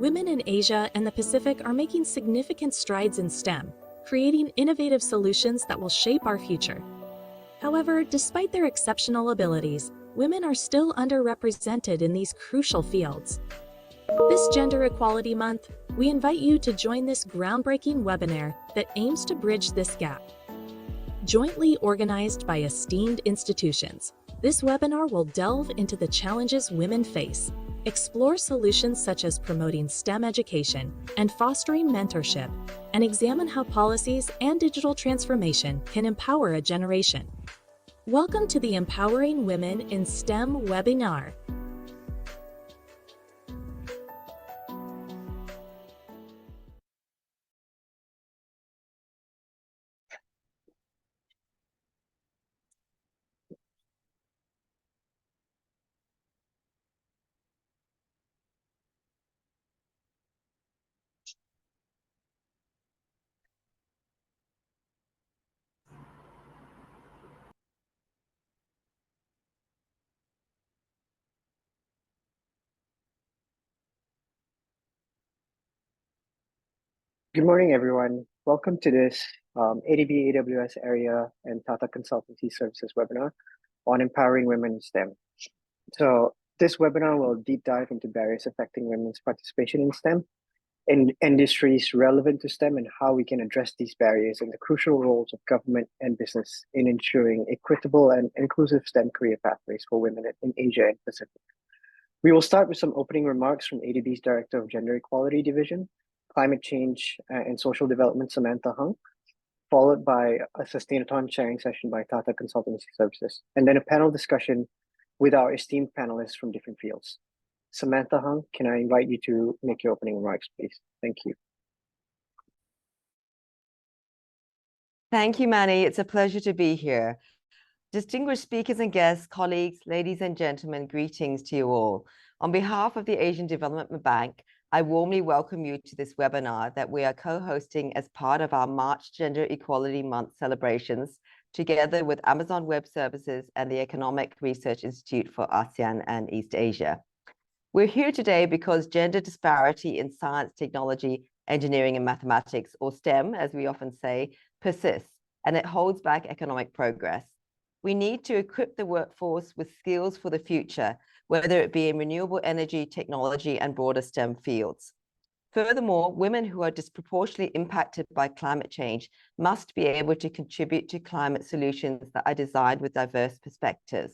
Women in Asia and the Pacific are making significant strides in STEM, creating innovative solutions that will shape our future. However, despite their exceptional abilities, women are still underrepresented in these crucial fields. This Gender Equality Month, we invite you to join this groundbreaking webinar that aims to bridge this gap. Jointly organized by esteemed institutions, this webinar will delve into the challenges women face, explore solutions such as promoting STEM education and fostering mentorship, and examine how policies and digital transformation can empower a generation. Welcome to the Empowering Women in STEM webinar. Good morning, everyone. Welcome to this ADB AWS Area and Tata Consultancy Services webinar on empowering women in STEM. So this webinar will deep dive into barriers affecting women's participation in STEM, in industries relevant to STEM, and how we can address these barriers and the crucial roles of government and business in ensuring equitable and inclusive STEM career pathways for women in Asia and Pacific. We will start with some opening remarks from ADB's Director of Gender Equality Division, Climate Change and Social Development, Samantha Hung, followed by a sustainathon sharing session by Tata Consultancy Services, and then a panel discussion with our esteemed panelists from different fields. Samantha Hung, can I invite you to make your opening remarks, please? Thank you. Thank you, Manny. It's a pleasure to be here. Distinguished speakers and guests, colleagues, ladies and gentlemen, greetings to you all. On behalf of the Asian Development Bank, I warmly welcome you to this webinar that we are co-hosting as part of our March Gender Equality Month celebrations, together with Amazon Web Services and the Economic Research Institute for ASEAN and East Asia. We're here today because gender disparity in science, technology, engineering, and mathematics, or STEM, as we often say, persists, and it holds back economic progress. We need to equip the workforce with skills for the future, whether it be in renewable energy, technology, and broader STEM fields. Furthermore, women who are disproportionately impacted by climate change must be able to contribute to climate solutions that are designed with diverse perspectives.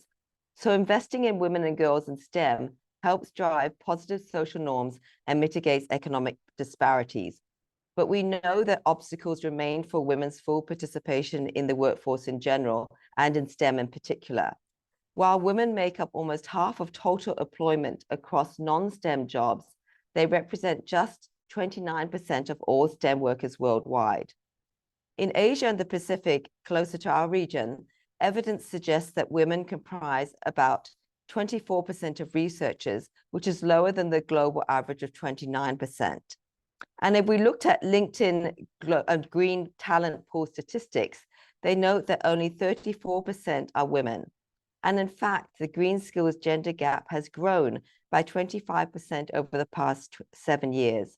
So investing in women and girls in STEM helps drive positive social norms and mitigates economic disparities. But we know that obstacles remain for women's full participation in the workforce in general and in STEM in particular. While women make up almost half of total employment across non-STEM jobs, they represent just 29% of all STEM workers worldwide. In Asia and the Pacific, closer to our region, evidence suggests that women comprise about 24% of researchers, which is lower than the global average of 29%. And if we looked at LinkedIn Green Talent Pool statistics, they note that only 34% are women. And in fact, the green skills gender gap has grown by 25% over the past 7 years.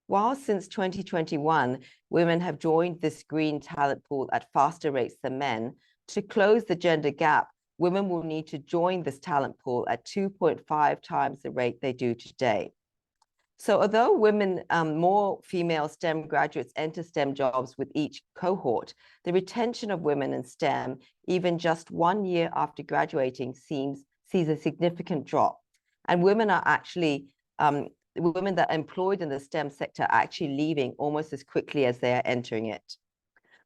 While since 2021, women have joined this green talent pool at faster rates than men, to close the gender gap, women will need to join this talent pool at 2.5 times the rate they do today. So although more female STEM graduates enter STEM jobs with each cohort, the retention of women in STEM, even just 1 year after graduating, sees a significant drop. And women are actually, women that are employed in the STEM sector are actually leaving almost as quickly as they are entering it.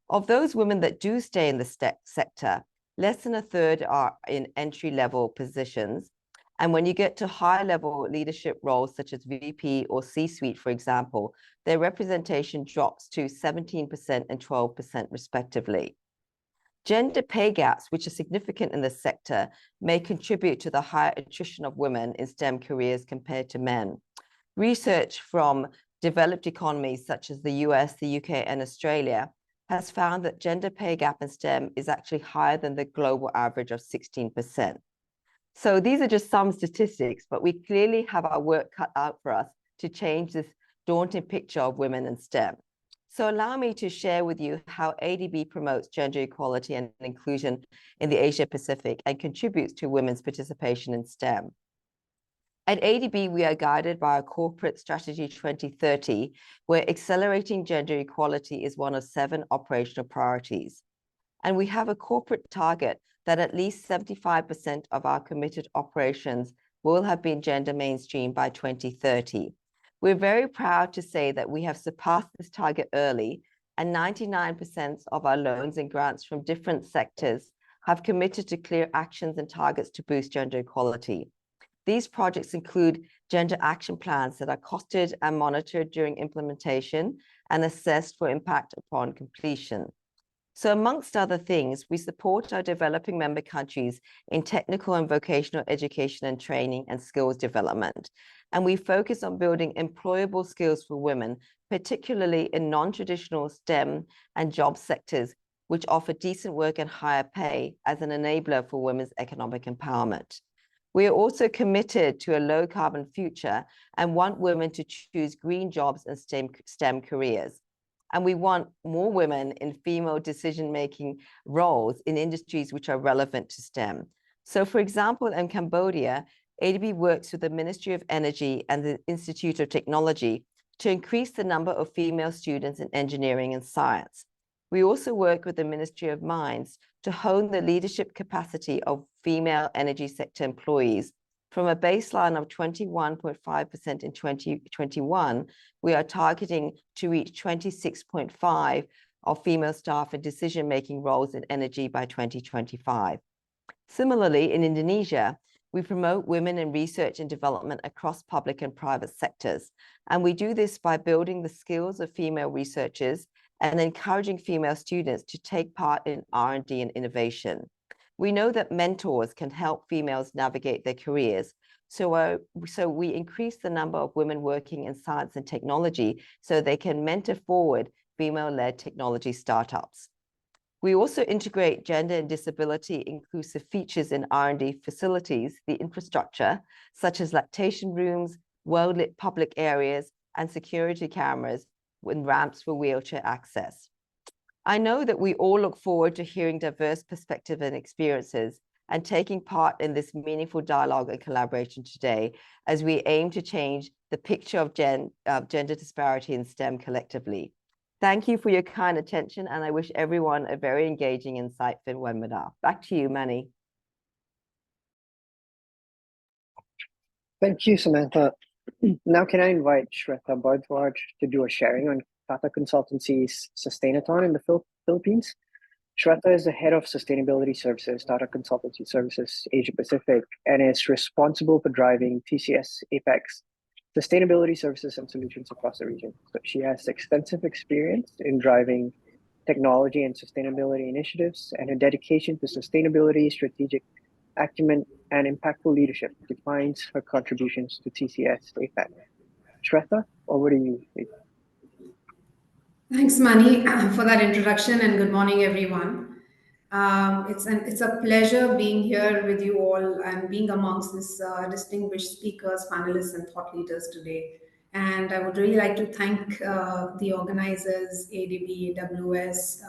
Of those women that do stay in the sector, less than a third are in entry-level positions. And when you get to high-level leadership roles, such as VP or C-suite, for example, their representation drops to 17% and 12% respectively. Gender pay gaps, which are significant in this sector, may contribute to the higher attrition of women in STEM careers compared to men. Research from developed economies, such as the US, the UK, and Australia, has found that gender pay gap in STEM is actually higher than the global average of 16%. So these are just some statistics, but we clearly have our work cut out for us to change this daunting picture of women in STEM. So allow me to share with you how ADB promotes gender equality and inclusion in the Asia Pacific and contributes to women's participation in STEM. At ADB, we are guided by our corporate strategy 2030, where accelerating gender equality is one of 7 operational priorities. And we have a corporate target that at least 75% of our committed operations will have been gender mainstream by 2030. We're very proud to say that we have surpassed this target early, and 99% of our loans and grants from different sectors have committed to clear actions and targets to boost gender equality. These projects include gender action plans that are costed and monitored during implementation and assessed for impact upon completion. So amongst other things, we support our developing member countries in technical and vocational education and training and skills development. And we focus on building employable skills for women, particularly in non-traditional STEM and job sectors, which offer decent work and higher pay as an enabler for women's economic empowerment. We are also committed to a low carbon future and want women to choose green jobs and STEM careers. And we want more women in female decision-making roles in industries which are relevant to STEM. So for example, in Cambodia, ADB works with the Ministry of Energy and the Institute of Technology to increase the number of female students in engineering and science. We also work with the Ministry of Mines to hone the leadership capacity of female energy sector employees. From a baseline of 21.5% in 2021, we are targeting to reach 26.5% of female staff in decision-making roles in energy by 2025. Similarly, in Indonesia, we promote women in research and development across public and private sectors. And we do this by building the skills of female researchers and encouraging female students to take part in R&D and innovation. We know that mentors can help females navigate their careers. So we increase the number of women working in science and technology so they can mentor forward female-led technology startups. We also integrate gender and disability inclusive features in R&D facilities, the infrastructure, such as lactation rooms, well-lit public areas, and security cameras with ramps for wheelchair access. I know that we all look forward to hearing diverse perspectives and experiences and taking part in this meaningful dialogue and collaboration today as we aim to change the picture of gender disparity in STEM collectively. Thank you for your kind attention, and I wish everyone a very engaging, insightful webinar. Back to you, Manny. Thank you, Samantha. Now can I invite Shweta Bhardwaj to do a sharing on Tata Consultancy's Sustainathon in the Philippines. Shweta is the head of Sustainability Services, Tata Consultancy Services Asia Pacific, and is responsible for driving TCS APAC's sustainability services and solutions across the region. So she has extensive experience in driving technology and sustainability initiatives, and her dedication to sustainability, strategic acumen, and impactful leadership defines her contributions to TCS APAC. Shweta, over to you, please. Thanks, Mani, for that introduction, and good morning, everyone. It's a pleasure being here with you all and being amongst this distinguished speakers, panelists, and thought leaders today. And I would really like to thank the organizers, ADB, AWS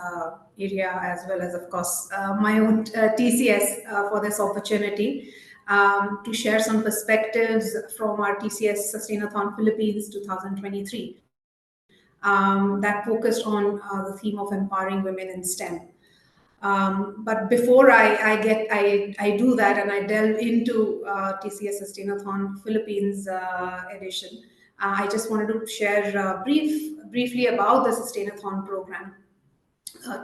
area, as well as, of course, my own TCS for this opportunity to share some perspectives from our TCS Sustainathon Philippines 2023. That focused on the theme of empowering women in STEM. But before I do that and I delve into TCS Sustainathon Philippines edition, I just wanted to share briefly about the Sustainathon program.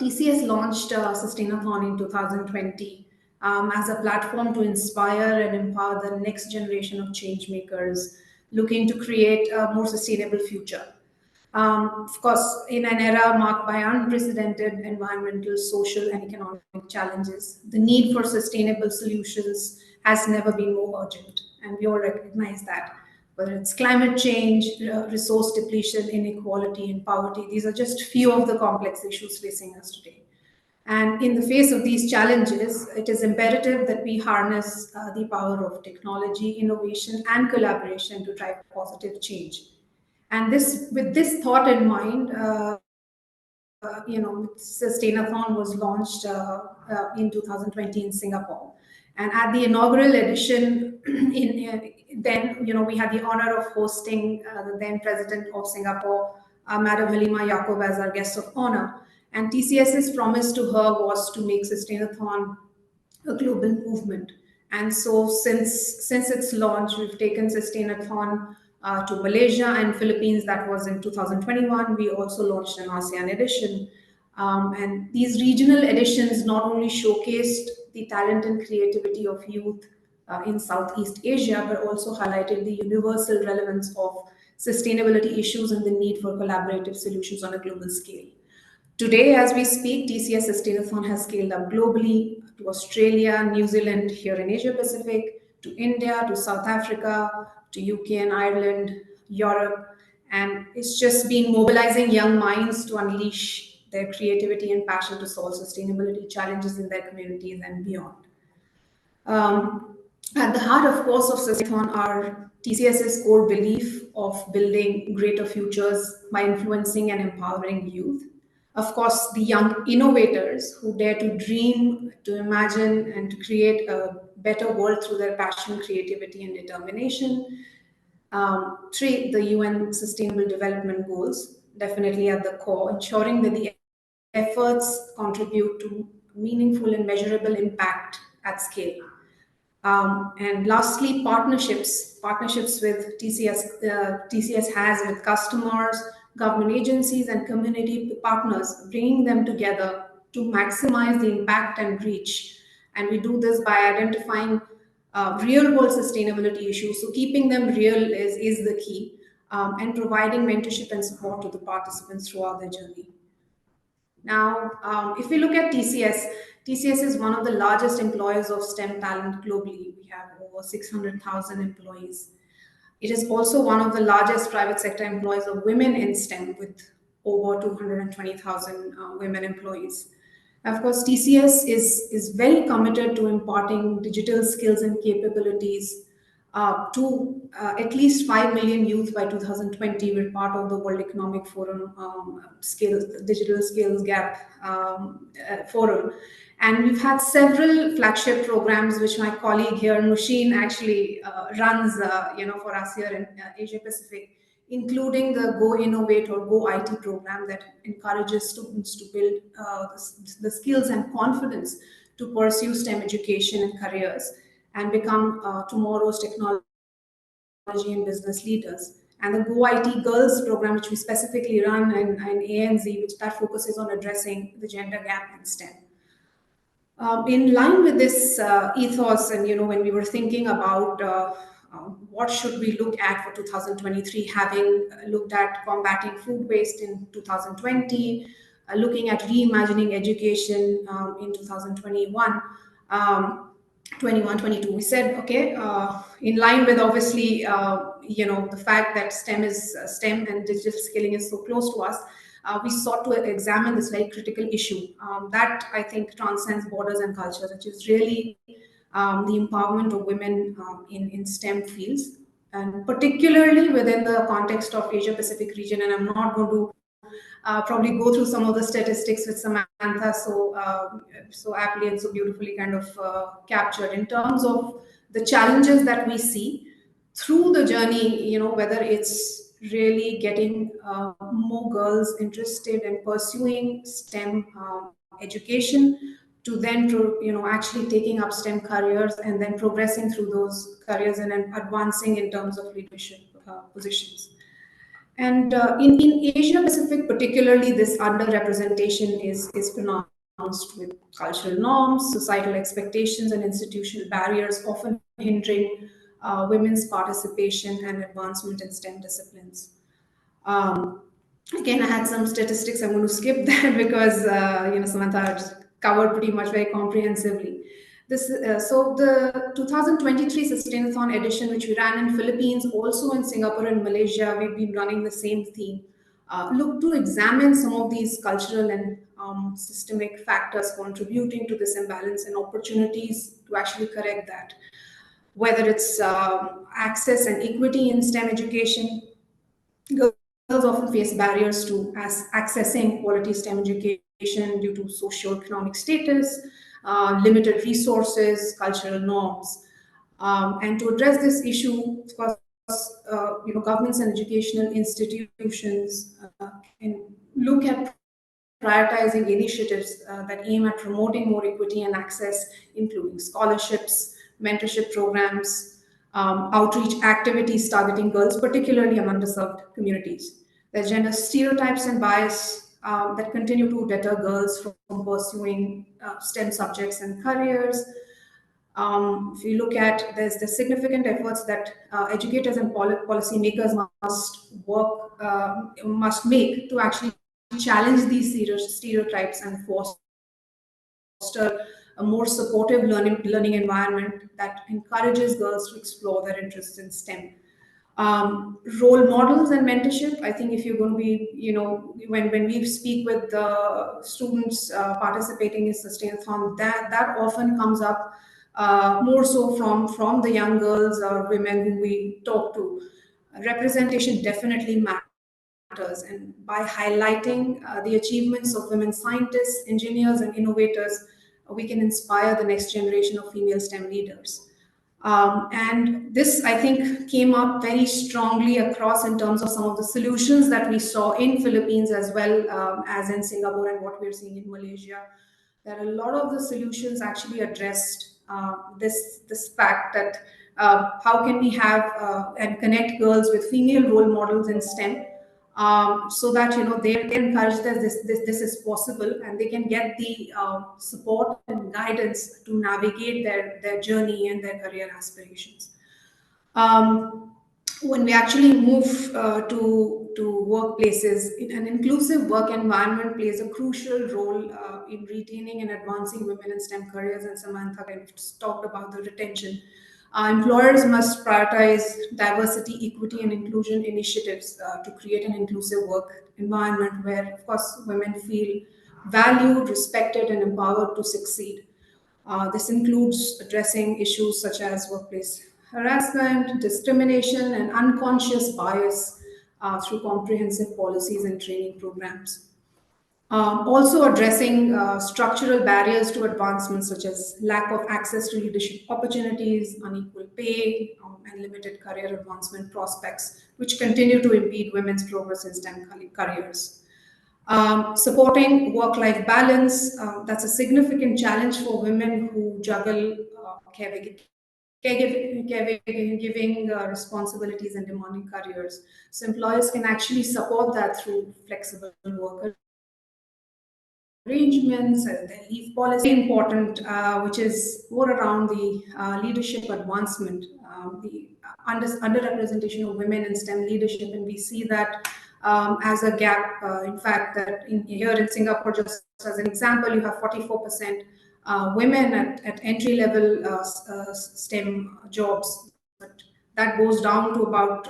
TCS launched Sustainathon in 2020 as a platform to inspire and empower the next generation of change makers looking to create a more sustainable future. Of course, in an era marked by unprecedented environmental, social, and economic challenges, the need for sustainable solutions has never been more urgent, and we all recognize that. Whether it's climate change, resource depletion, inequality, and poverty, these are just few of the complex issues facing us today. And in the face of these challenges, it is imperative that we harness the power of technology, innovation, and collaboration to drive positive change. And with this thought in mind, Sustainathon was launched in 2020 in Singapore. And at the inaugural edition, then we had the honor of hosting the then president of Singapore, Madam Halima Yaqub, as our guest of honor. And TCS's promise to her was to make Sustainathon a global movement. And so since its launch, we've taken Sustainathon to Malaysia and Philippines. That was in 2021. We also launched an ASEAN edition. And these regional editions not only showcased the talent and creativity of youth in Southeast Asia, but also highlighted the universal relevance of sustainability issues and the need for collaborative solutions on a global scale. Today, as we speak, TCS Sustainathon has scaled up globally to Australia, New Zealand, here in Asia Pacific, to India, to South Africa, to UK and Ireland, Europe, and it's just been mobilizing young minds to unleash their creativity and passion to solve sustainability challenges in their communities and beyond. At the heart, of course, of Sustainathon are TCS's core belief of building greater futures by influencing and empowering youth. Of course, the young innovators who dare to dream, to imagine, and to create a better world through their passion, creativity, and determination. Three, the UN Sustainable Development Goals, definitely at the core, ensuring that the efforts contribute to meaningful and measurable impact at scale. And lastly, partnerships with TCS has with customers, government agencies, and community partners, bringing them together to maximize the impact and reach. And we do this by identifying real world sustainability issues. So keeping them real is the key, and providing mentorship and support to the participants throughout their journey. Now, if we look at TCS is one of the largest employers of STEM talent globally. We have over 600,000 employees. It is also one of the largest private sector employers of women in STEM, with over 220,000 women employees. Of course, TCS is very committed to imparting digital skills and capabilities to at least 5 million youth by 2020. We're part of the World Economic Forum Digital Skills Gap Forum. And we've had several flagship programs, which my colleague here, Nushin, actually runs for us here in Asia Pacific, including the Go Innovate or Go IT program that encourages students to build the skills and confidence to pursue STEM education and careers and become tomorrow's technology and business leaders. And the Go IT Girls program, which we specifically run in ANZ, which that focuses on addressing the gender gap in STEM. In line with this ethos, and when we were thinking about what should we look at for 2023, having looked at combating food waste in 2020, looking at reimagining education in 2021, 22, we said, okay, in line with obviously, the fact that STEM and digital skilling is so close to us, we sought to examine this very critical issue that I think transcends borders and cultures, which is really the empowerment of women in STEM fields, and particularly within the context of Asia Pacific region. And I'm not going to probably go through some of the statistics which Samantha so aptly and so beautifully kind of captured in terms of the challenges that we see through the journey, whether it's really getting more girls interested in pursuing STEM education, to then actually taking up STEM careers and then progressing through those careers and then advancing in terms of leadership positions. And in Asia Pacific, particularly, this underrepresentation is pronounced, with cultural norms, societal expectations, and institutional barriers often hindering women's participation and advancement in STEM disciplines. Again, I had some statistics. I'm going to skip that because Samantha covered pretty much very comprehensively. So the 2023 Sustainathon edition, which we ran in Philippines, also in Singapore and Malaysia, we've been running the same theme. look to examine some of these cultural and systemic factors contributing to this imbalance and opportunities to actually correct that. Whether it's access and equity in STEM education, girls often face barriers to accessing quality STEM education due to socio-economic status, limited resources, cultural norms. And to address this issue, of course, governments and educational institutions can look at prioritizing initiatives that aim at promoting more equity and access, including scholarships, mentorship programs, outreach activities targeting girls, particularly among underserved communities. There's gender stereotypes and bias that continue to deter girls from pursuing STEM subjects and careers. If you look at, there's the significant efforts that educators and policymakers must make to actually challenge these stereotypes and foster a more supportive learning environment that encourages girls to explore their interests in STEM. Role models and mentorship. I think if you're going to be, when we speak with the students participating in Sustainathon, that often comes up more so from the young girls or women who we talk to. Representation definitely matters, and by highlighting the achievements of women scientists, engineers, and innovators, we can inspire the next generation of female STEM leaders. And this, I think, came up very strongly across in terms of some of the solutions that we saw in Philippines as well as in Singapore and what we're seeing in Malaysia. That a lot of the solutions actually addressed this fact that how can we have and connect girls with female role models in STEM, so that they're encouraged that this is possible, and they can get the support and guidance to navigate their journey and their career aspirations. When we actually move to workplaces, an inclusive work environment plays a crucial role in retaining and advancing women in STEM careers. And Samantha kind of talked about the retention. Employers must prioritize diversity, equity, and inclusion initiatives to create an inclusive work environment where, of course, women feel valued, respected, and empowered to succeed. This includes addressing issues such as workplace harassment, discrimination, and unconscious bias through comprehensive policies and training programs. Also addressing structural barriers to advancement, such as lack of access to leadership opportunities, unequal pay, and limited career advancement prospects, which continue to impede women's progress in STEM careers. Supporting work-life balance, that's a significant challenge for women who juggle caregiving responsibilities and demanding careers. So employers can actually support that through flexible work arrangements, the leave policy important, which is more around the leadership advancement, the underrepresentation of women in STEM leadership, and we see that as a gap. In fact, that here in Singapore, just as an example, you have 44% women at entry level STEM jobs, but that goes down to about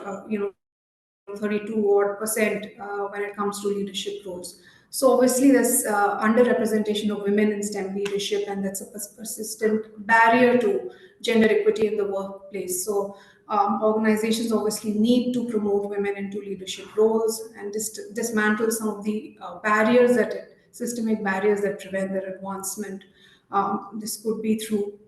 32 odd percent when it comes to leadership roles. So obviously there's underrepresentation of women in STEM leadership, and that's a persistent barrier to gender equity in the workplace. So organizations obviously need to promote women into leadership roles and dismantle some of the systemic barriers that prevent their advancement. This could be through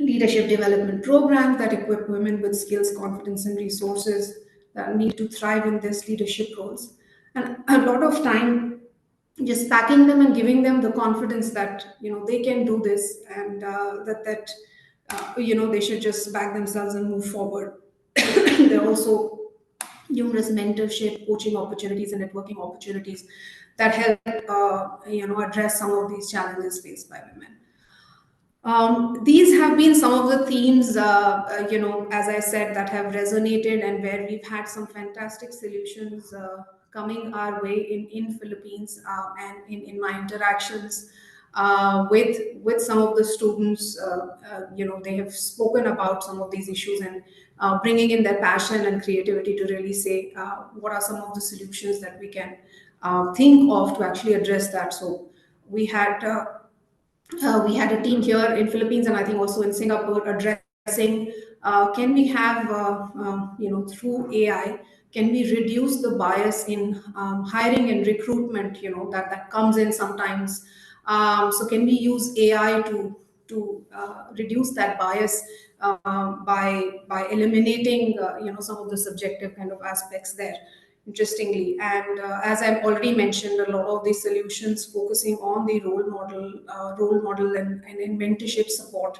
leadership development programs that equip women with skills, confidence, and resources that need to thrive in these leadership roles. And a lot of time, just packing them and giving them the confidence that they can do this, and they should just back themselves and move forward. There are also numerous mentorship, coaching opportunities, and networking opportunities that help address some of these challenges faced by women. These have been some of the themes, as I said, that have resonated and where we've had some fantastic solutions coming our way in Philippines and in my interactions. with some of the students. They have spoken about some of these issues and bringing in their passion and creativity to really say what are some of the solutions that we can think of to actually address that. So we had a team here in Philippines, and I think also in Singapore, addressing can we have through AI, can we reduce the bias in hiring and recruitment, that comes in sometimes. So can we use AI to reduce that bias by eliminating some of the subjective kind of aspects there, interestingly. And as I've already mentioned, a lot of these solutions focusing on the role model and mentorship support.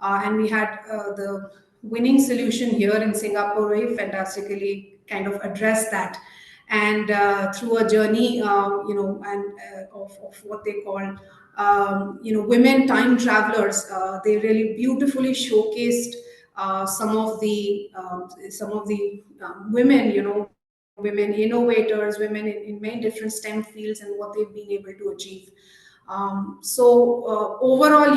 And we had the winning solution here in Singapore very fantastically kind of address that. And through a journey, of what they call, women time travelers, they really beautifully showcased some of the women, women innovators, women in many different STEM fields and what they've been able to achieve. So overall,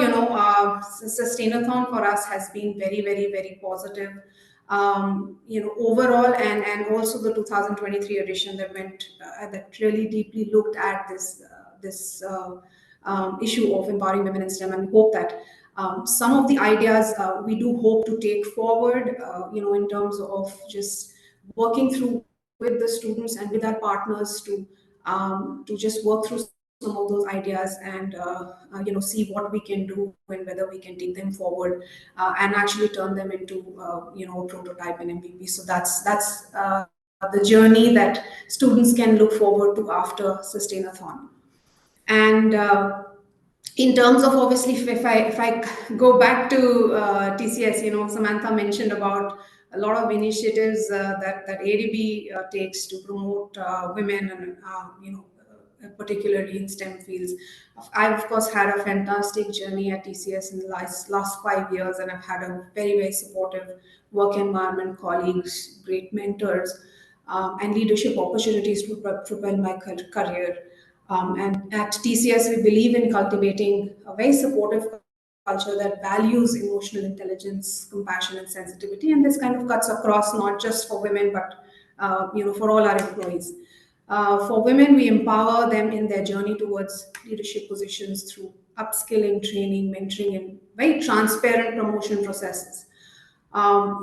Sustainathon for us has been very, very, very positive. Overall, and also the 2023 edition that really deeply looked at this issue of empowering women in STEM, and hope that some of the ideas we do hope to take forward, in terms of just working through with the students and with our partners to just work through some of those ideas and see what we can do and whether we can take them forward and actually turn them into a prototype and MVP. So that's the journey that students can look forward to after Sustainathon. And in terms of, obviously, if I go back to TCS, Samantha mentioned about a lot of initiatives that ADB takes to promote women and particularly in STEM fields. I've of course had a fantastic journey at TCS in the last 5 years, and I've had a very, very supportive work environment, colleagues, great mentors, and leadership opportunities to propel my career. And at TCS, we believe in cultivating a very supportive culture that values emotional intelligence, compassion, and sensitivity. And this kind of cuts across not just for women, but for all our employees. For women, we empower them in their journey towards leadership positions through upskilling, training, mentoring, and very transparent promotion processes.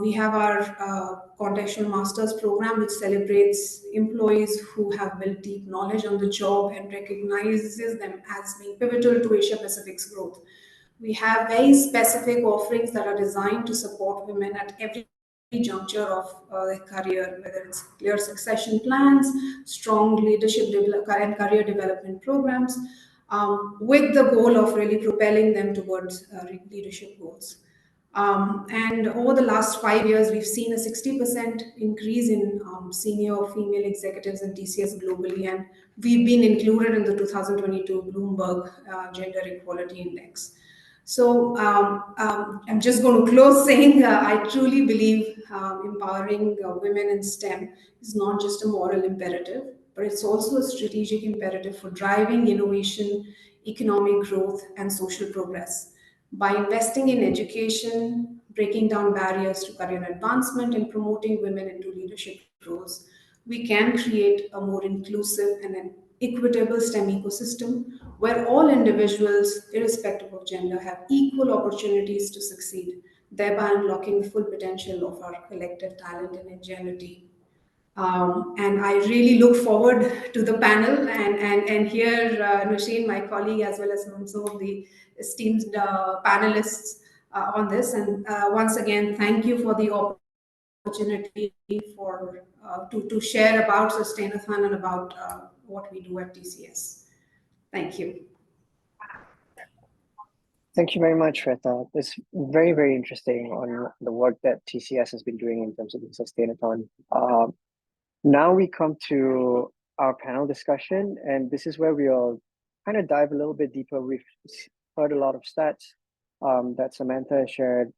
We have our contextual masters program, which celebrates employees who have built deep knowledge on the job and recognizes them as being pivotal to Asia Pacific's growth. We have very specific offerings that are designed to support women at every juncture of their career, whether it's clear succession plans, strong leadership and career development programs, with the goal of really propelling them towards leadership goals. And over the last 5 years, we've seen a 60% increase in senior female executives in TCS globally, and we've been included in the 2022 Bloomberg Gender Equality Index. So I'm just going to close saying I truly believe empowering women in STEM is not just a moral imperative, but it's also a strategic imperative for driving innovation, economic growth, and social progress. By investing in education, breaking down barriers to career advancement, and promoting women into leadership roles, we can create a more inclusive and an equitable STEM ecosystem where all individuals, irrespective of gender, have equal opportunities to succeed, thereby unlocking the full potential of our collective talent and ingenuity. And I really look forward to the panel and hear Nusheen, my colleague, as well as some of the esteemed panelists on this. And once again, thank you for the opportunity to share about Sustainathon and about what we do at TCS. Thank you. Thank you very much, Shweta. It's very, very interesting on the work that TCS has been doing in terms of the Sustainathon. Now we come to our panel discussion, and this is where we'll kind of dive a little bit deeper. We've heard a lot of stats that Samantha shared.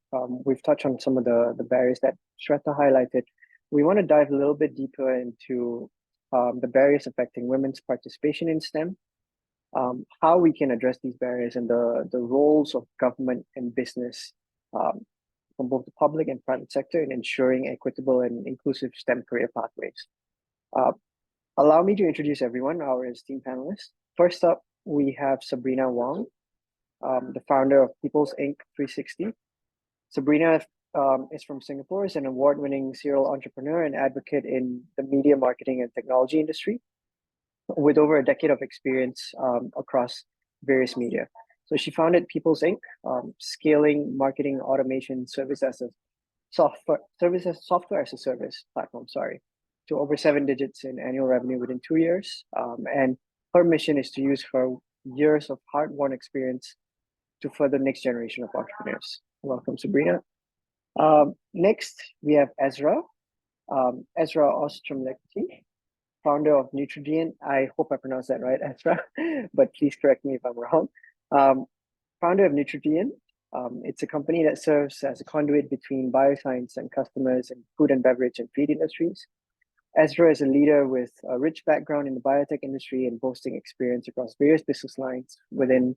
We've touched on some of the barriers that Shweta highlighted. We want to dive a little bit deeper into the barriers affecting women's participation in STEM. how we can address these barriers and the roles of government and business from both the public and private sector in ensuring equitable and inclusive STEM career pathways. Uh, Allow me to introduce everyone, our esteemed panelists. First up, we have Sabrina Wong, the founder of People's Inc. 360. Sabrina is from Singapore, is an award-winning serial entrepreneur and advocate in the media marketing and technology industry with over a decade of experience across various media. So she founded People's Inc., scaling marketing automation software as a service platform, to over 7 digits in annual revenue within 2 years. And her mission is to use her years of hard-won experience to further the next generation of entrepreneurs. Welcome, Sabrina. Next, we have Ezra. Ezra Ostromlecki, founder of Nutrient. I hope I pronounced that right, Ezra, but please correct me if I'm wrong. Founder of Nutrient. It's a company that serves as a conduit between bioscience and customers in food and beverage and feed industries. Ezra is a leader with a rich background in the biotech industry and boasting experience across various business lines within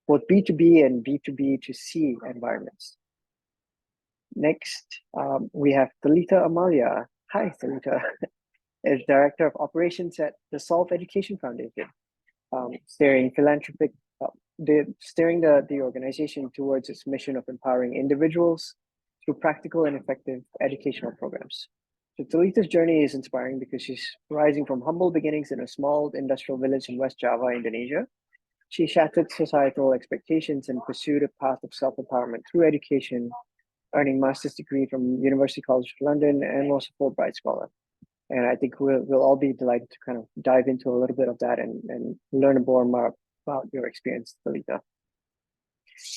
both B2B and B2B2C environments. Next, we have Talitha Amalia. Hi, Talitha. As Director of Operations at the Solve Education Foundation, steering the organization towards its mission of empowering individuals through practical and effective educational programs. So Talitha's journey is inspiring because she's rising from humble beginnings in a small industrial village in West Java, Indonesia. She shattered societal expectations and pursued a path of self-empowerment through education, earning master's degree from University College of London and was a Fulbright scholar. And I think we'll all be delighted to kind of dive into a little bit of that and learn more about your experience, Talitha.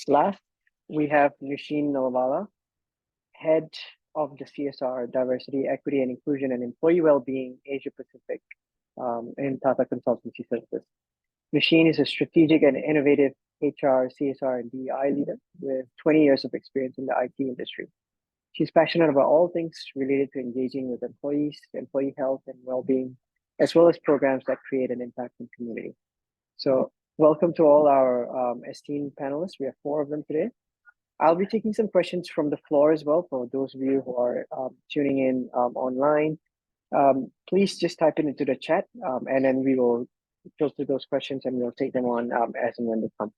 Last, we have Nushin Nalwala, head of the CSR, Diversity, Equity, and Inclusion and Employee Wellbeing Asia Pacific in Tata Consultancy Services. Nushin is a strategic and innovative HR, CSR, and DEI leader with 20 years of experience in the IT industry. She's passionate about all things related to engaging with employees, employee health and well-being, as well as programs that create an impact in the community. So welcome to all our esteemed panelists. We have 4 of them today. I'll be taking some questions from the floor as well for those of you who are tuning in online. Please just type it into the chat and then we will filter those questions and we'll take them on as and when they come.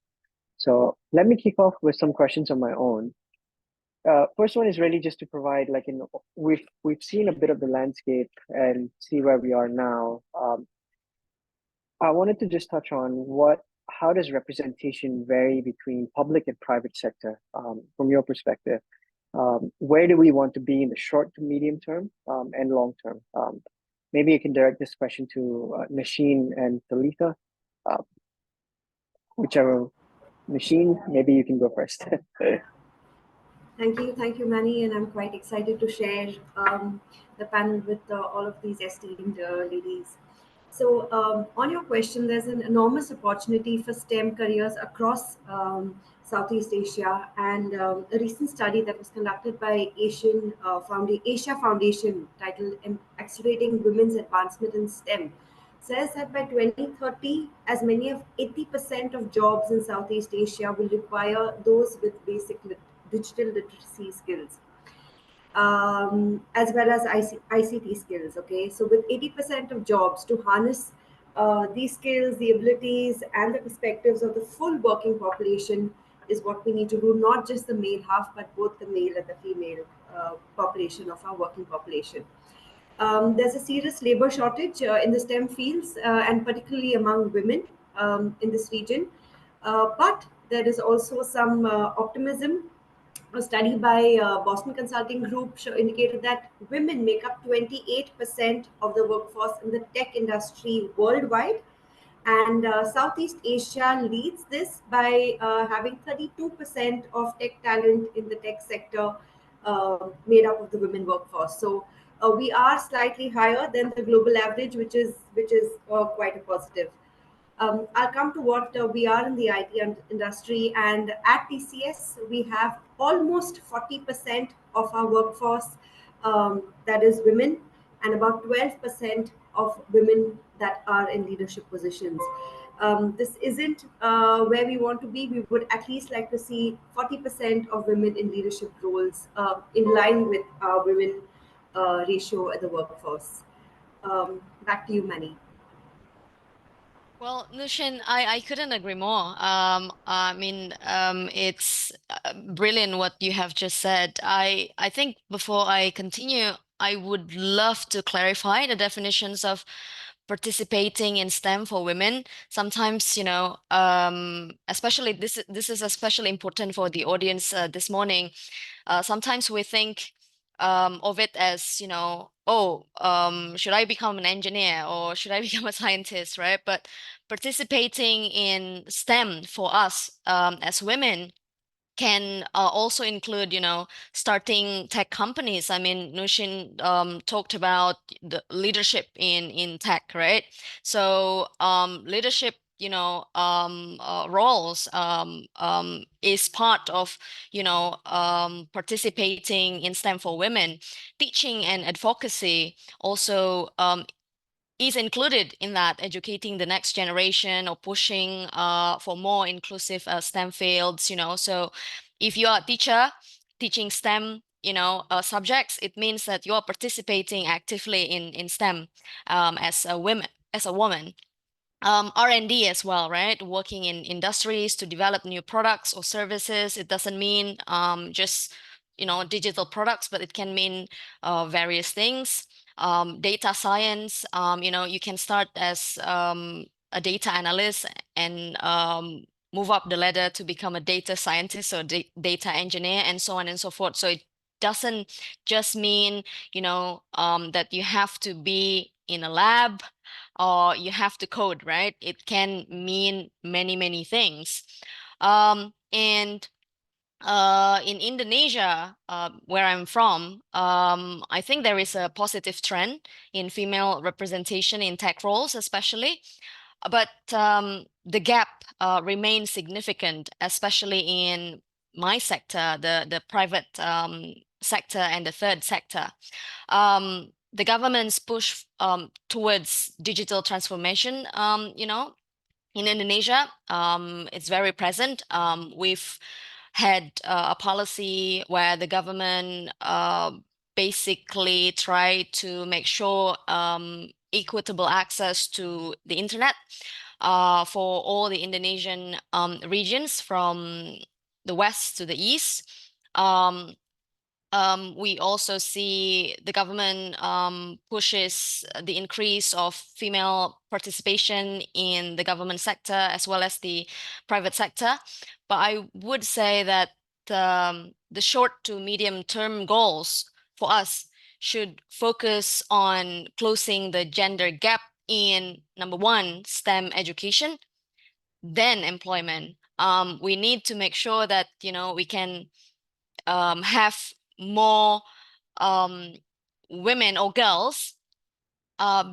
So let me kick off with some questions on my own. First one is really just to provide, we've seen a bit of the landscape and see where we are now. I wanted to just touch on how does representation vary between public and private sector from your perspective? Where do we want to be in the short to medium term and long term? Maybe you can direct this question to Nasheen and Talitha. Whichever, Nasheen, maybe you can go first. Thank you, Manny, and I'm quite excited to share the panel with all of these esteemed ladies. So on your question, there's an enormous opportunity for STEM careers across Southeast Asia, and a recent study that was conducted by Asia Foundation titled Accelerating Women's Advancement in STEM says that by 2030, as many as 80% of jobs in Southeast Asia will require those with basic digital literacy skills, as well as ICT skills. Okay, so with 80% of jobs to harness these skills, the abilities, and the perspectives of the full working population is what we need to do, not just the male half, but both the male and the female population of our working population. There's a serious labor shortage in the STEM fields, and particularly among women in this region. But there is also some optimism. A study by Boston Consulting Group indicated that women make up 28% of the workforce in the tech industry worldwide. And Southeast Asia leads this by having 32% of tech talent in the tech sector made up of the women workforce. So we are slightly higher than the global average, which is quite a positive. I'll come to what we are in the IT industry, and at TCS we have almost 40% of our workforce that is women, and about 12% of women that are in leadership positions. This isn't where we want to be. We would at least like to see 40% of women in leadership roles, in line with our women ratio at the workforce. Back to you, Manny. Well, Nushin, I couldn't agree more. I mean, it's brilliant what you have just said. I think before I continue, I would love to clarify the definitions of participating in STEM for women. Sometimes, especially this is especially important for the audience this morning. Sometimes we think of it as, should I become an engineer or should I become a scientist, right? But participating in STEM for us as women can also include, starting tech companies. I mean, Nushin talked about the leadership in tech, right? So leadership, roles is part of, participating in STEM for women. Teaching and advocacy also is included in that, educating the next generation or pushing for more inclusive STEM fields, So if you are a teacher teaching STEM, subjects, it means that you are participating actively in STEM as a woman. R&D as well, right? Working in industries to develop new products or services. It doesn't mean just, digital products, but it can mean various things. Data science, you can start as a data analyst and move up the ladder to become a data scientist or data engineer and so on and so forth. So it doesn't just mean, that you have to be in a lab or you have to code, right? It can mean many, many things. And in Indonesia, where I'm from, I think there is a positive trend in female representation in tech roles, especially. But the gap remains significant, especially in my sector, the private sector and the third sector. The government's push towards digital transformation, in Indonesia, it's very present. We've had a policy where the government basically tried to make sure equitable access to the internet for all the Indonesian regions from the west to the east. We also see the government pushes the increase of female participation in the government sector as well as the private sector. But I would say that the short to medium term goals for us should focus on closing the gender gap in, number one, STEM education, then employment. We need to make sure that, we can have more women or girls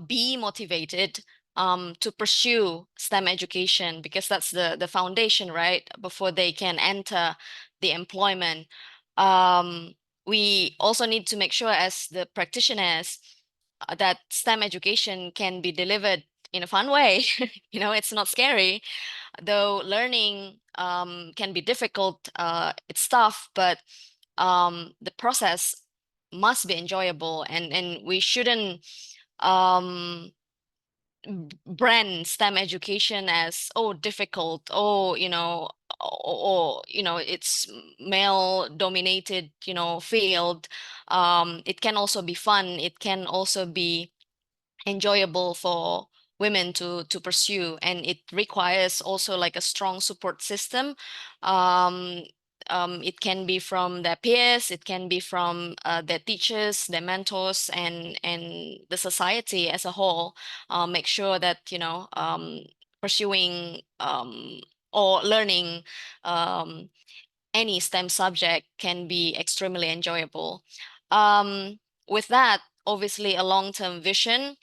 be motivated to pursue STEM education, because that's the foundation, right? Before they can enter the employment. We also need to make sure as the practitioners that STEM education can be delivered in a fun way. It's not scary, though learning can be difficult. It's tough, but the process must be enjoyable, and we shouldn't brand STEM education as difficult, or it's male dominated field. It can also be fun, it can also be enjoyable for women to pursue, and it requires also like a strong support system. It can be from their peers, it can be from their teachers, their mentors, and the society as a whole. Make sure that pursuing or learning any STEM subject can be extremely enjoyable. With that, obviously, a long-term vision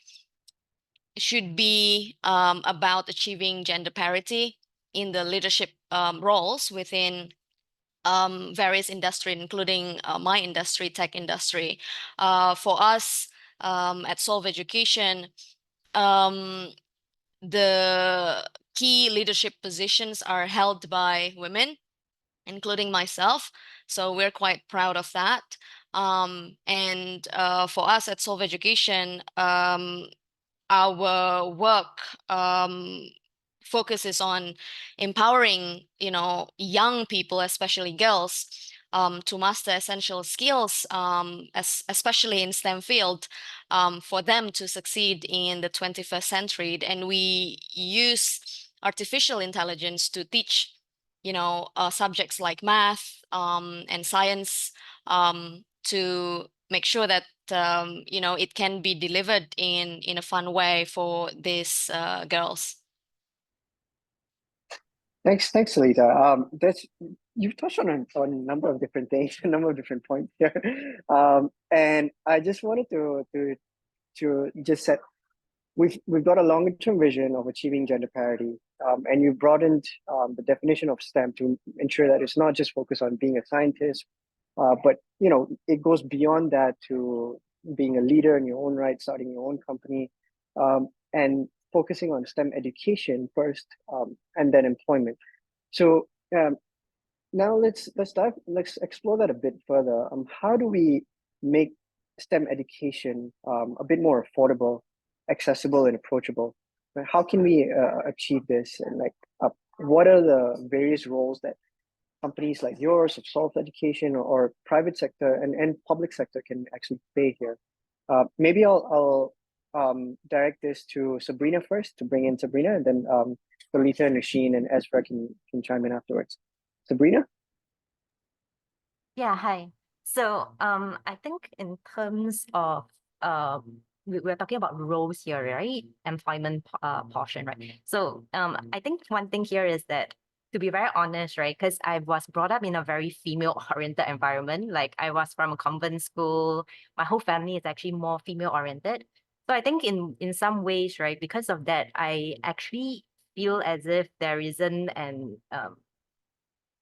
should be about achieving gender parity in the leadership roles within various industry, including my industry, tech industry. For us at Solve Education, the key leadership positions are held by women, including myself. So we're quite proud of that. And for us at Solve Education, our work focuses on empowering, young people, especially girls, to master essential skills, especially in STEM field, for them to succeed in the 21st century. And we use artificial intelligence to teach, subjects like math and science, to make sure that it can be delivered in a fun way for these girls. Thanks, Salita. You've touched on a number of different things, a number of different points here, and I just wanted to just set we've got a longer term vision of achieving gender parity, and you broadened the definition of STEM to ensure that it's not just focused on being a scientist, but it goes beyond that to being a leader in your own right, starting your own company, and focusing on STEM education first, and then employment. So now let's explore that a bit further. How do we make STEM education a bit more affordable, accessible, and approachable? How can we achieve this? And what are the various roles that companies like yours of Solve Education or private sector and public sector can actually play here? Maybe I'll direct this to Sabrina first, to bring in Sabrina, and then Salita, Nasheen, and Ezra can chime in afterwards. Sabrina? Yeah, hi. So I think in terms of we're talking about roles here, right? Employment portion, right? So I think one thing here is that, to be very honest, right? Because I was brought up in a very female-oriented environment. Like I was from a convent school. My whole family is actually more female-oriented. So I think in some ways, right, because of that, I actually feel as if there isn't an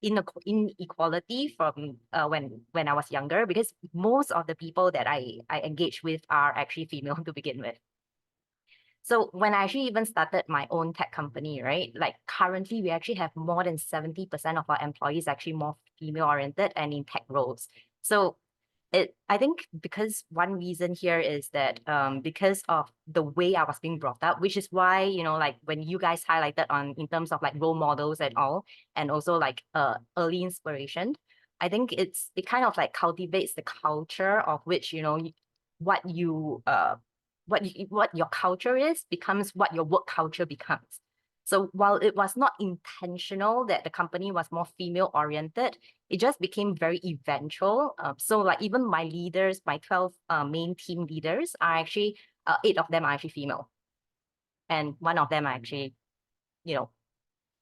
inequality from when I was younger, because most of the people that I engage with are actually female to begin with. So when I actually even started my own tech company, right? Like currently we actually have more than 70% of our employees actually more female oriented and in tech roles. So I think because one reason here is that because of the way I was being brought up, which is why, like when you guys highlighted on in terms of like role models and all, and also like early inspiration, I think it kind of like cultivates the culture of which, what your culture is becomes what your work culture becomes. So while it was not intentional that the company was more female oriented, it just became very eventual. So like even my leaders, my 12 main team leaders are actually, 8 of them are actually female. And 1 of them are actually,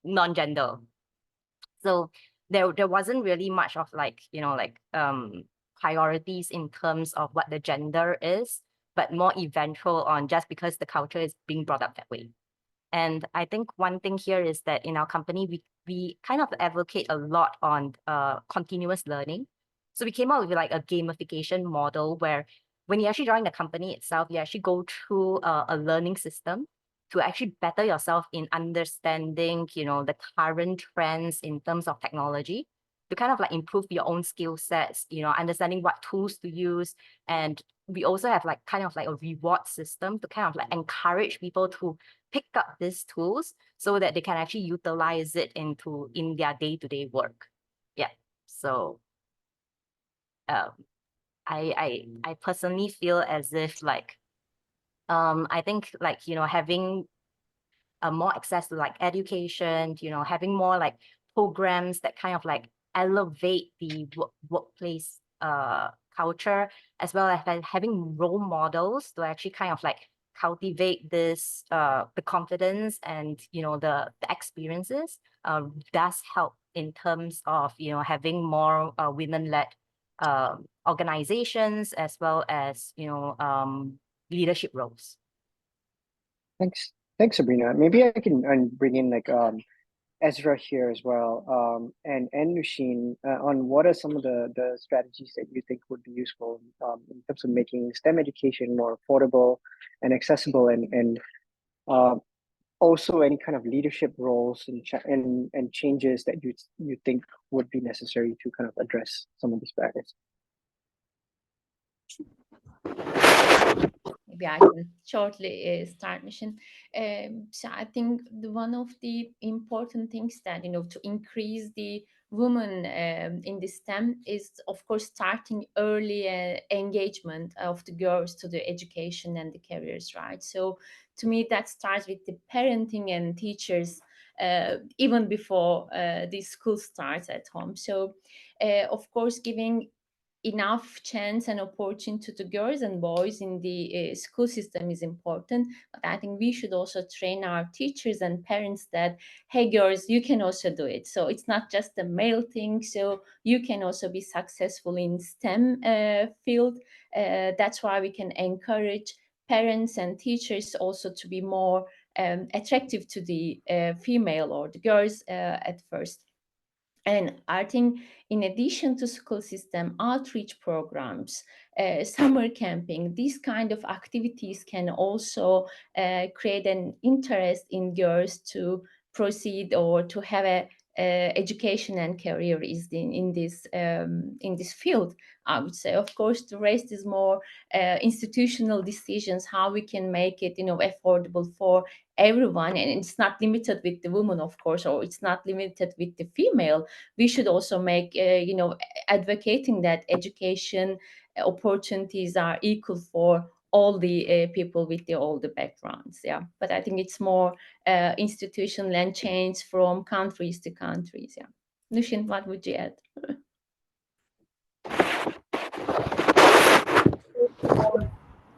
non-gender. So there wasn't really much of like, priorities in terms of what the gender is, but more eventual on just because the culture is being brought up that way. And I think one thing here is that in our company, we kind of advocate a lot on continuous learning. So we came out with like a gamification model where when you actually join the company itself, you actually go through a learning system to actually better yourself in understanding, the current trends in terms of technology, to kind of like improve your own skill sets, understanding what tools to use. And we also have like kind of like a reward system to kind of like encourage people to pick up these tools so that they can actually utilize it in their day-to-day work. Yeah. So I personally feel as if like I think like having more access to like education, having more like programs that kind of like elevate the workplace culture, as well as like having role models to actually kind of like cultivate this the confidence and the experiences does help in terms of having more women-led organizations, as well as leadership roles. Thanks, Sabrina. Maybe I can bring in like Ezra here as well, and Nushin, on what are some of the strategies that you think would be useful in terms of making STEM education more affordable and accessible, and Also, any kind of leadership roles and changes that you think would be necessary to kind of address some of these barriers. Maybe I can shortly start, Mission. So I think one of the important things that, to increase the women in the STEM is, of course, starting early engagement of the girls to the education and the careers, right? So to me, that starts with the parenting and teachers even before the school starts at home. So, of course, giving enough chance and opportunity to girls and boys in the school system is important, but I think we should also train our teachers and parents that, hey girls, you can also do it. So it's not just a male thing, so you can also be successful in STEM field. That's why we can encourage parents and teachers also to be more attractive to the female or the girls at first. And I think in addition to school system, outreach programs, summer camping, these kind of activities can also create an interest in girls to proceed or to have a education and career is in this field. I would say, of course, the rest is more institutional decisions, how we can make it, affordable for everyone, and it's not limited with the woman, of course, or it's not limited with the female. We should also make, advocating that education opportunities are equal for all the people with all the backgrounds. Yeah, but I think it's more institutional and change from countries to countries. Yeah, Nushin, what would you add?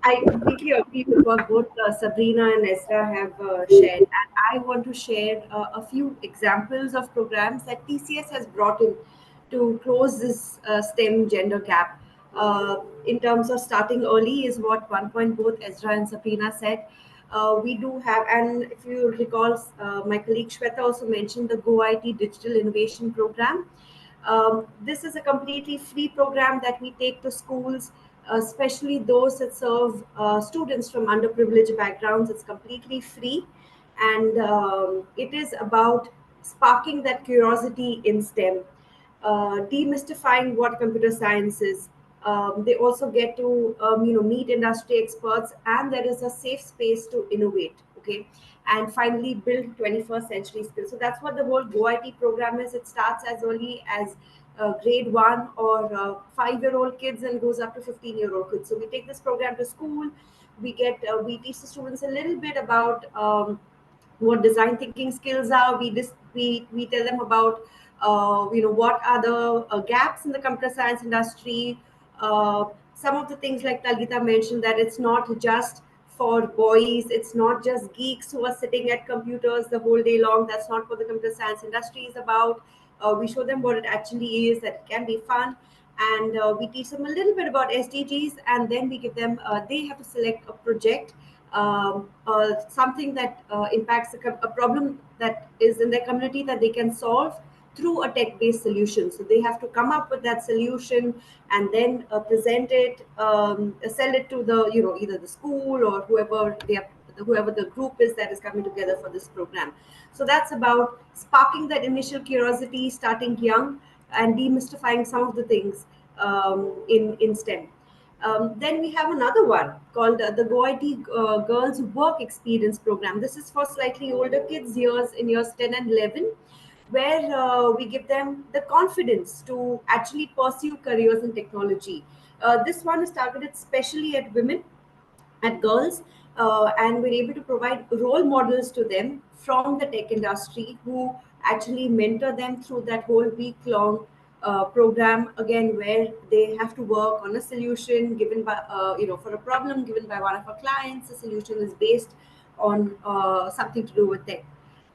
I completely agree with what both Sabrina and Ezra have shared. And I want to share a few examples of programs that TCS has brought in to close this STEM gender gap. In terms of starting early, is what one point both Ezra and Sabrina said. We do have, and if you recall, my colleague Shweta also mentioned the Go IT Digital Innovation Program. This is a completely free program that we take to schools, especially those that serve students from underprivileged backgrounds. It's completely free, and it is about sparking that curiosity in STEM, demystifying what computer science is. They also get to meet industry experts, and there is a safe space to innovate. Okay, and finally build 21st century skills. So that's what the whole Go IT program is. It starts as early as grade 1 or 5-year-old kids and goes up to 15-year-old kids. So we take this program to school. We teach the students a little bit about what design thinking skills are. We tell them about what are the gaps in the computer science industry. Some of the things like Talgita mentioned, that it's not just for boys, it's not just geeks who are sitting at computers the whole day long. That's not what the computer science industry is about. We show them what it actually is, that it can be fun, and we teach them a little bit about SDGs, and then we give them they have to select a project, something that impacts a problem that is in their community that they can solve through a tech-based solution. So they have to come up with that solution and then present it, sell it to the either the school or whoever the group is that is coming together for this program. So that's about sparking that initial curiosity, starting young, and demystifying some of the things in STEM. Then we have another one called the Go IT Girls Work Experience Program. This is for slightly older kids, in years 10 and 11, where we give them the confidence to actually pursue careers in technology. This one is targeted especially at women, at girls, and we're able to provide role models to them from the tech industry who actually mentor them through that whole week long program, again, where they have to work on a solution given by for a problem given by one of our clients. The solution is based on something to do with tech.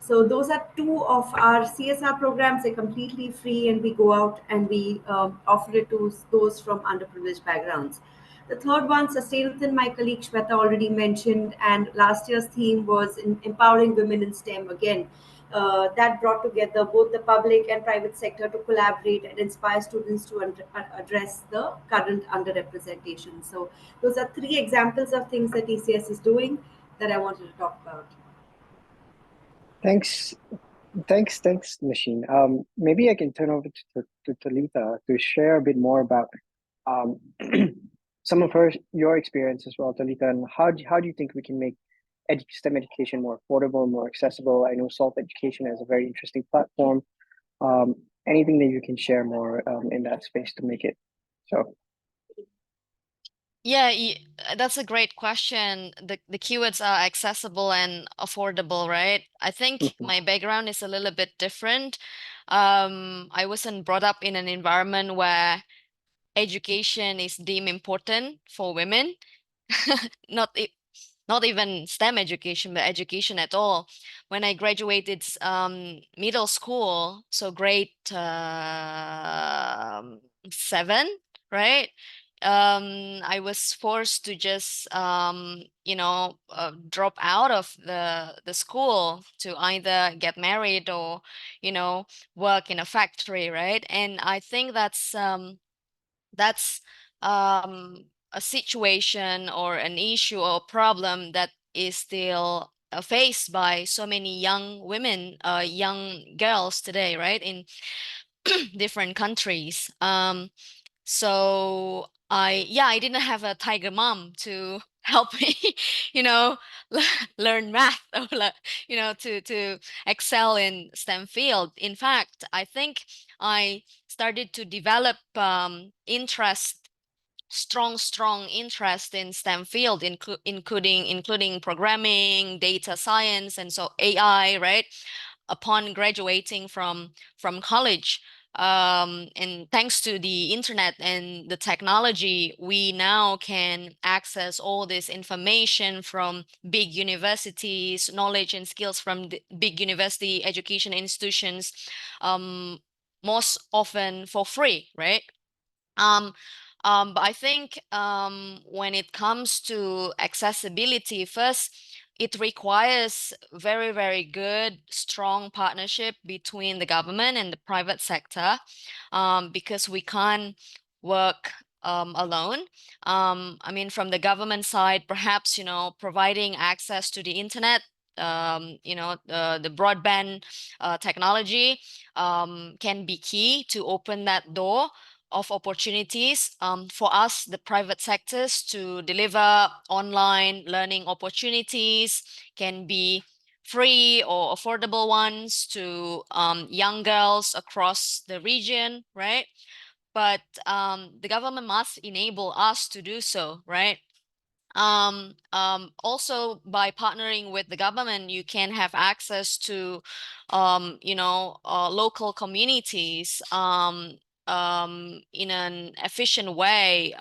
So those are two of our CSR programs. They're completely free, and we go out and we offer it to those from underprivileged backgrounds. The third one, Sustain Within, my colleague Shweta already mentioned, and last year's theme was in empowering women in STEM. Again, that brought together both the public and private sector to collaborate and inspire students to address the current underrepresentation. So those are three examples of things that TCS is doing that I wanted to talk about. Thanks, thanks, Machine. Maybe I can turn over to Talitha to share a bit more about um, some of your experience as well, Talitha, and how do you think we can make STEM education more affordable, more accessible? I know Salt Education has a very interesting platform. Um, Anything that you can share more in that space to make it so? Yeah, that's a great question. The keywords are accessible and affordable, right? I think Mhm. my background is a little bit different. I wasn't brought up in an environment where education is deemed important for women. Not not even STEM education, but education at all. When I graduated middle school, so grade 7, right? I was forced to just drop out of the school to either get married or work in a factory, right? And I think that's a situation or an issue or problem that is still faced by so many young women, young girls today, right, in different countries. So I didn't have a tiger mom to help me, you know, learn math or to excel in STEM field. In fact, I think I started to develop strong interest in STEM field, including programming, data science, and so AI, right? Upon graduating from college. And thanks to the internet and the technology, we now can access all this information from big universities, knowledge and skills from the big university education institutions, most often for free, right? Um, but I think when it comes to accessibility, first, it requires very, very good, strong partnership between the government and the private sector, because we can't work alone. I mean, from the government side, perhaps, providing access to the internet, the broadband technology can be key to open that door of opportunities for us, the private sectors, to deliver online learning opportunities, can be free or affordable ones to young girls across the region, right? But the government must enable us to do so, right? Also, by partnering with the government, you can have access to local communities in an efficient way,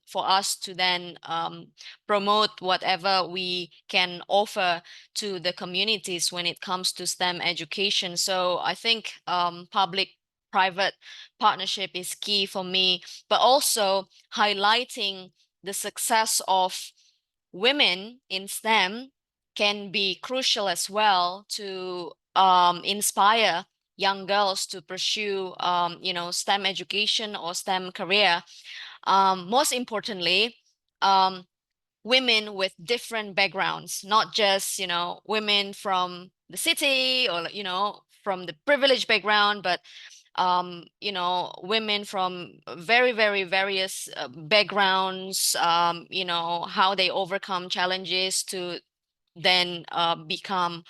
for us to then promote whatever we can offer to the communities when it comes to STEM education. So I think public-private partnership is key for me, but also highlighting the success of women in STEM can be crucial as well to inspire young girls to pursue STEM education or STEM career. Most importantly, women with different backgrounds, not just women from the city or from the privileged background, but women from very, very various backgrounds, how they overcome challenges to then become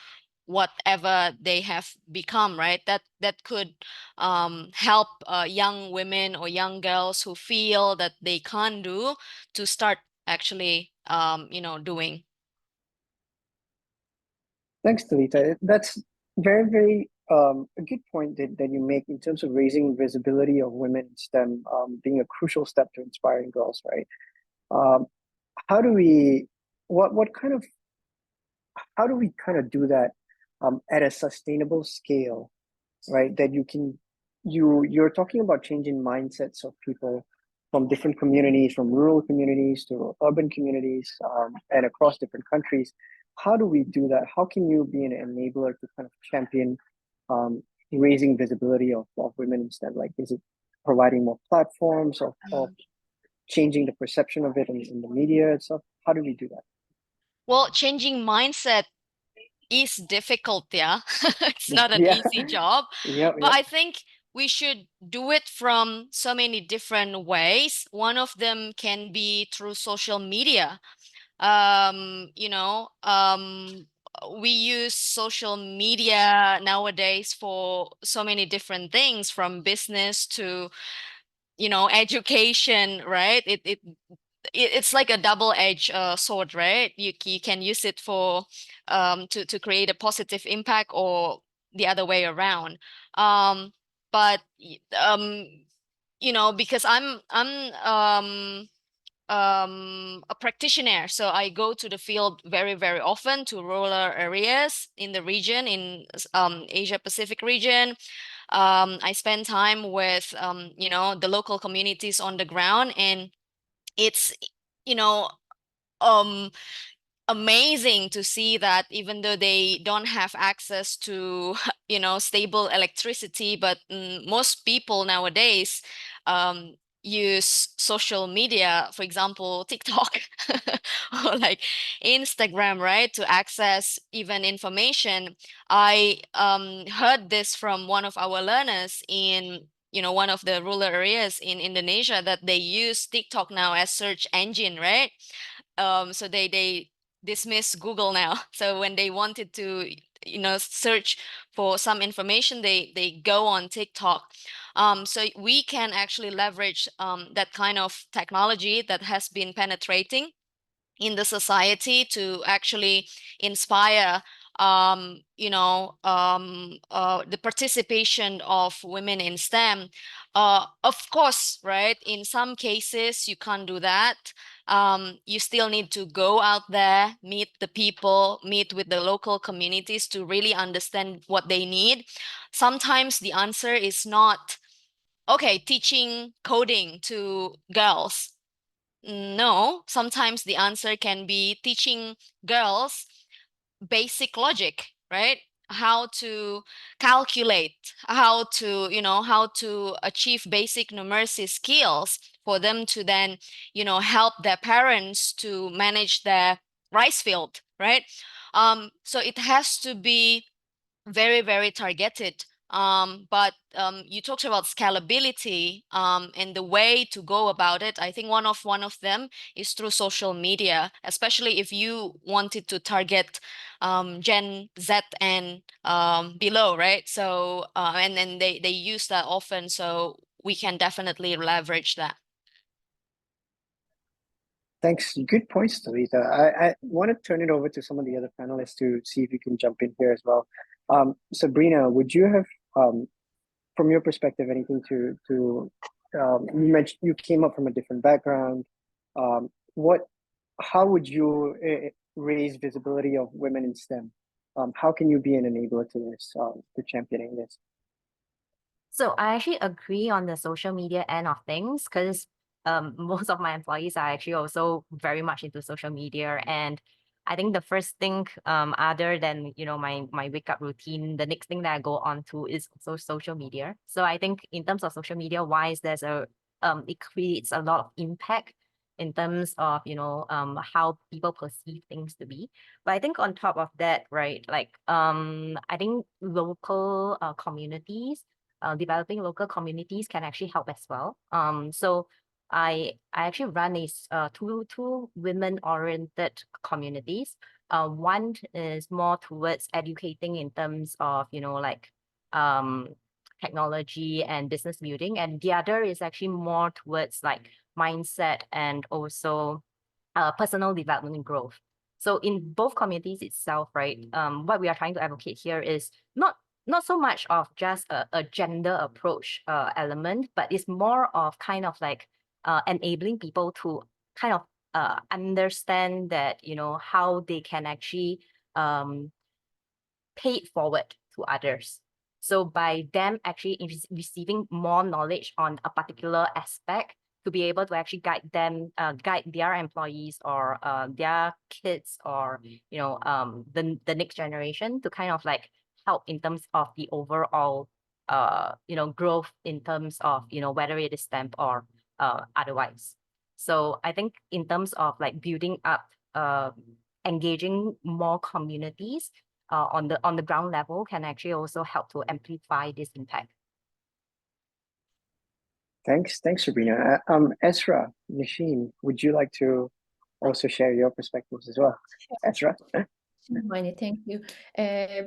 whatever they have become, right? That could help young women or young girls who feel that they can't do to start actually doing. Thanks, Talita. That's very, very a good point that you make in terms of raising visibility of women in STEM being a crucial step to inspiring girls, right? Um, how do we, what kind of, how do we kind of do that at a sustainable scale, right? That you're talking about changing mindsets of people from different communities, from rural communities to urban communities, and across different countries. How do we do that? How can you be an enabler to kind of champion raising visibility of women in STEM? Like, is it providing more platforms of changing the perception of it in the media and stuff? How do we do that? Well, changing mindset is difficult, yeah. It's not an Yeah. easy job, Yep, but yep. I think we should do it from so many different ways. One of them can be through social media. You know, we use social media nowadays for so many different things, from business to, you know, education, right? It's like a double-edged sword, right? You can use it for to create a positive impact, or the other way around. But you know, because I'm a practitioner, so I go to the field very, very often, to rural areas in the region, in Asia Pacific region. I spend time with you know, the local communities on the ground, and it's, you know, um amazing to see that even though they don't have access to you know, stable electricity, but most people nowadays use social media, for example TikTok, or like Instagram, right, to access even information. I heard this from one of our learners in, you know, one of the rural areas in Indonesia, that they use TikTok now as search engine, right? So they dismiss Google now. So when they wanted to, you know, search for some information, they go on TikTok. So we can actually leverage that kind of technology that has been penetrating in the society to actually inspire you know, the participation of women in STEM. Of course, right, in some cases you can't do that. You still need to go out there, meet the people, meet with the local communities to really understand what they need. Sometimes the answer is not, okay, teaching coding to girls. No, sometimes the answer can be teaching girls basic logic, right? How to calculate, how to, you know, how to achieve basic numeracy skills, for them to then, you know, help their parents to manage their rice field, right? So it has to be very, very targeted. But you talked about scalability and the way to go about it. I think one of them is through social media, especially if you wanted to target Gen Z and below, right? So and then they use that often, so we can definitely leverage that. Thanks. Good points, Talita. I want to turn it over to some of the other panelists to see if you can jump in here as well. Sabrina, would you have, from your perspective, anything to you mentioned you came up from a different background. What, how would you raise visibility of women in STEM? How can you be an enabler to this, to championing this? So I actually agree on the social media end of things, because most of my employees are actually also very much into social media. And I think the first thing, other than, you know, my wake up routine, the next thing that I go on to is also social media. So I think in terms of social media wise, there's a it creates a lot of impact in terms of, you know, how people perceive things to be. But I think on top of that, right, like I think local communities, developing local communities can actually help as well. So I actually run two women-oriented communities. One is more towards educating in terms of, you know, like technology and business building, and the other is actually more towards like mindset and also personal development and growth. So in both communities itself, right, what we are trying to advocate here is not so much of just a gender approach element, but it's more of kind of like enabling people to kind of understand that, you know, how they can actually pay it forward to others. So by them actually receiving more knowledge on a particular aspect, to be able to actually guide them, guide their employees or their kids, or, you know, the next generation, to kind of like help in terms of the overall you know, growth in terms of, you know, whether it is STEM or otherwise. So I think in terms of like building up engaging more communities, on the ground level can actually also help to amplify this impact. Thanks, Sabrina. Ezra, Nasheen, would you like to also share your perspectives as well? Ezra? Many, thank you.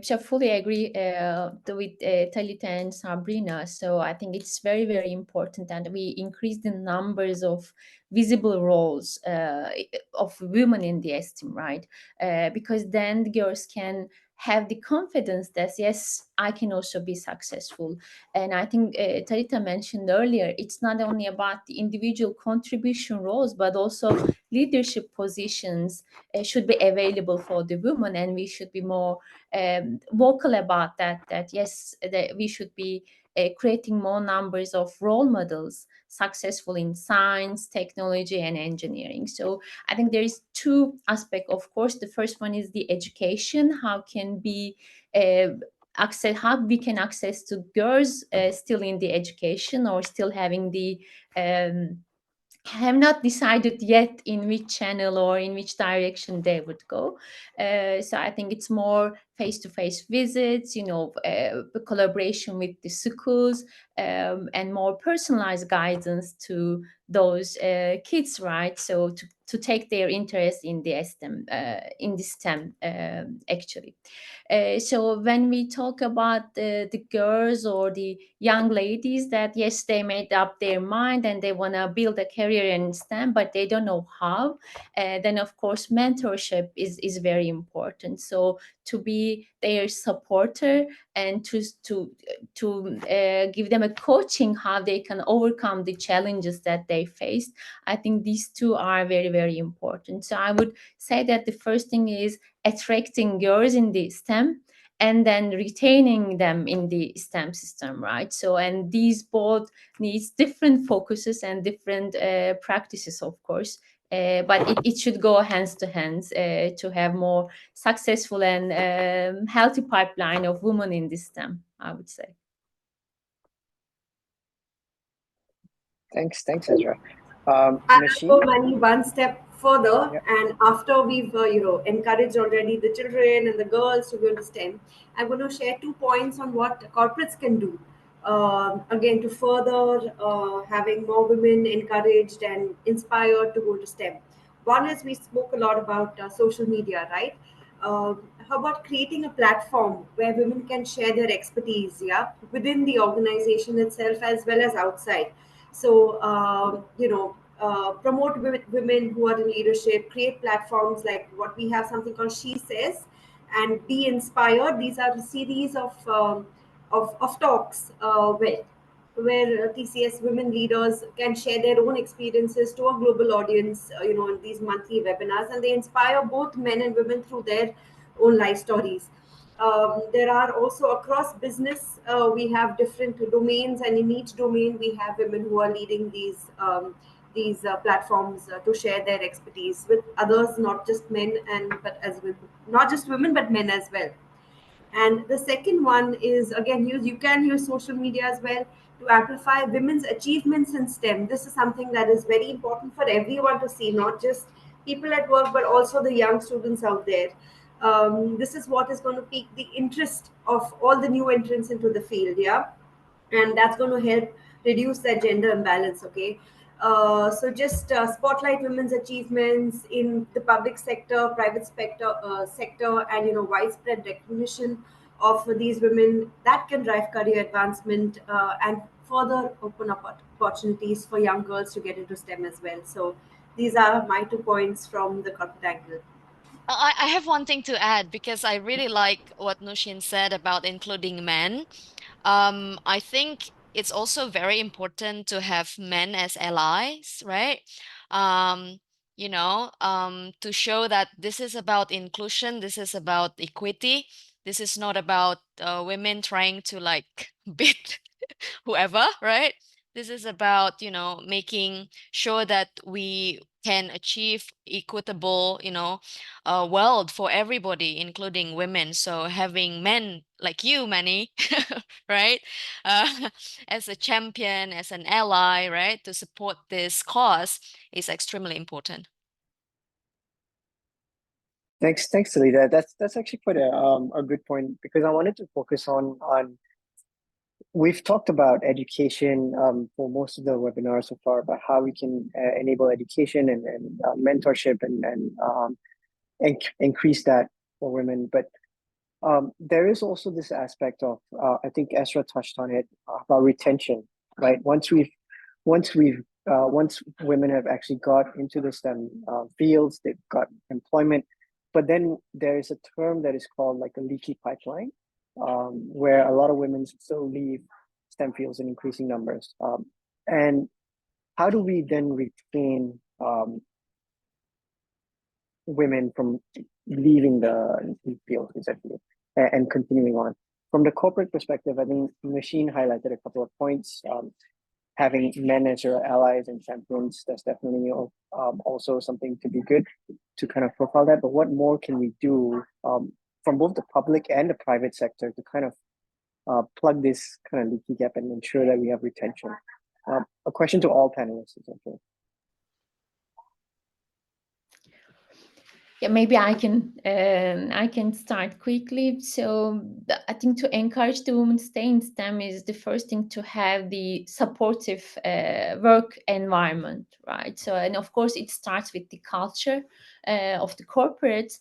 So I fully agree with Talita and Sabrina. So I think it's very, very important that we increase the numbers of visible roles of women in the STEM, right? Because then the girls can have the confidence that, yes, I can also be successful. And I think Talita mentioned earlier, it's not only about the individual contribution roles, but also leadership positions should be available for the women, and we should be more vocal about that yes, that we should be creating more numbers of role models successful in science, technology, and engineering. So I think there is two aspects. Of course, the first one is the education. How can be how we can access to girls still in the education or still having the have not decided yet in which channel or in which direction they would go. So I think it's more face-to-face visits, collaboration with the schools, and more personalized guidance to those kids, right? So to take their interest in the STEM, in the STEM, actually. So when we talk about the girls or the young ladies that, yes, they made up their mind and they want to build a career in STEM, but they don't know how, then of course mentorship is very important. So to be their supporter and to give them a coaching how they can overcome the challenges that they faced. I think these two are very, very important. So I would say that the first thing is attracting girls in the STEM and then retaining them in the STEM system, right? So, and these both needs different focuses and different practices, of course. But it should go hands to hands to have more successful and healthy pipeline of women in this STEM, I would say. Thanks, Ezra. I'll Nasheen? go Mani one step further, Yeah. and after we've encouraged already the children and the girls to go to STEM, I'm going to share 2 points on what corporates can do. Again, to further having more women encouraged and inspired to go to STEM. One is we spoke a lot about social media, right? How about creating a platform where women can share their expertise, yeah, within the organization itself as well as outside. So, promote women who are in leadership, create platforms like what we have, something called She Says, and Be Inspired. These are a series of talks where TCS women leaders can share their own experiences to a global audience, in these monthly webinars, and they inspire both men and women through their own life stories. There are also across business, we have different domains, and in each domain, we have women who are leading these platforms to share their expertise with others, not just men and but as well, not just women but men as well. And the second one is, again, you can use social media as well to amplify women's achievements in STEM. This is something that is very important for everyone to see, not just people at work, but also the young students out there. This is what is going to pique the interest of all the new entrants into the field, yeah, and that's going to help reduce that gender imbalance. Okay, so just spotlight women's achievements in the public sector, private sector, and widespread recognition of these women that can drive career advancement and further open up opportunities for young girls to get into STEM as well. So these are my 2 points from the corporate angle. I have one thing to add because I really like what Nushin said about including men. I think it's also very important to have men as allies, right? Um, to show that this is about inclusion, this is about equity, this is not about women trying to like beat whoever, right? This is about, making sure that we can achieve equitable, world for everybody, including women. So having men like you, Manny, right, as a champion, as an ally, right, to support this cause is extremely important. Thanks, Salida. That's actually quite a good point, because I wanted to focus on we've talked about education for most of the webinar so far, about how we can enable education and mentorship and increase that for women. But there is also this aspect of I think Esra touched on it, about retention, right? Once women have actually got into the STEM fields, they've got employment, but then there is a term that is called like a leaky pipeline, where a lot of women still leave STEM fields in increasing numbers. And how do we then retain women from leaving the field, essentially, and continuing on? From the corporate perspective, I think Machine highlighted a couple of points. Having men as your allies and champions, that's definitely also something to be good to kind of profile that. But what more can we do from both the public and the private sector to kind of plug this kind of leaky gap and ensure that we have retention? A question to all panelists, essentially. Yeah, maybe I can start quickly. So I think to encourage the women to stay in STEM is the first thing, to have the supportive work environment, right? So, and of course it starts with the culture of the corporates,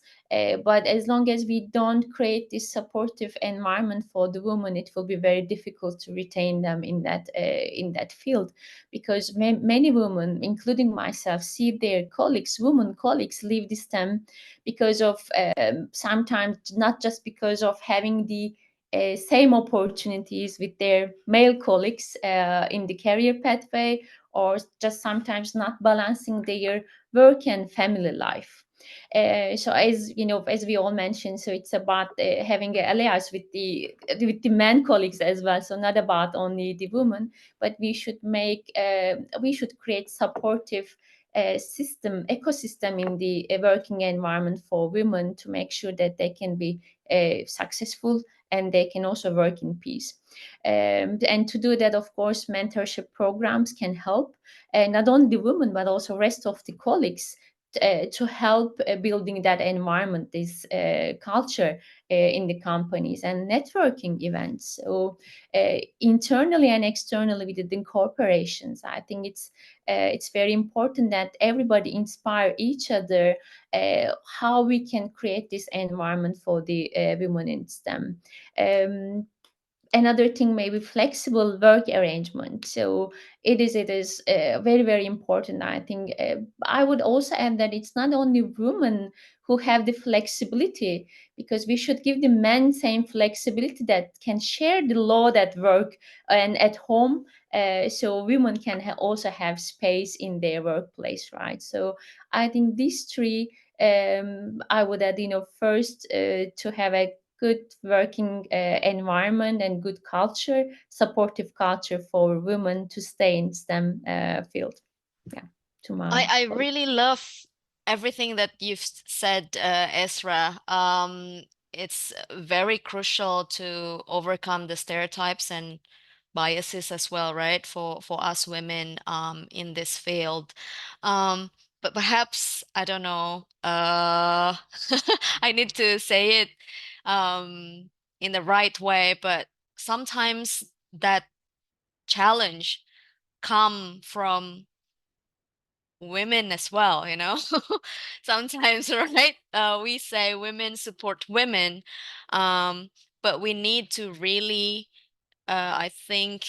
but as long as we don't create this supportive environment for the women, it will be very difficult to retain them in that field, because many women, including myself, see their women colleagues leave the STEM because of sometimes not just because of having the same opportunities with their male colleagues in the career pathway, or just sometimes not balancing their work and family life. So as you know, as we all mentioned, so it's about having allies with the men colleagues as well. So not about only the women, but we should create supportive ecosystem in the working environment for women, to make sure that they can be successful and they can also work in peace. And to do that, of course, mentorship programs can help, not only the women but also rest of the colleagues, to help building that environment, this culture in the companies, and networking events. So internally and externally within corporations, I think it's very important that everybody inspire each other how we can create this environment for the women in STEM. Another thing, maybe flexible work arrangement. So it is very, very important. I think I would also add that it's not only women who have the flexibility, because we should give the men same flexibility, that can share the load at work and at home, so women can also have space in their workplace, right? So I think these three, I would add, first, to have a good working environment and good culture, supportive culture for women to stay in STEM field. Yeah, to my I colleague. really love everything that you've said, Esra. It's very crucial to overcome the stereotypes and biases as well, right? For us women in this field. But perhaps, I don't know, I need to say it in the right way, but sometimes that challenge come from women as well, sometimes, right? We say women support women, but we need to really, I think,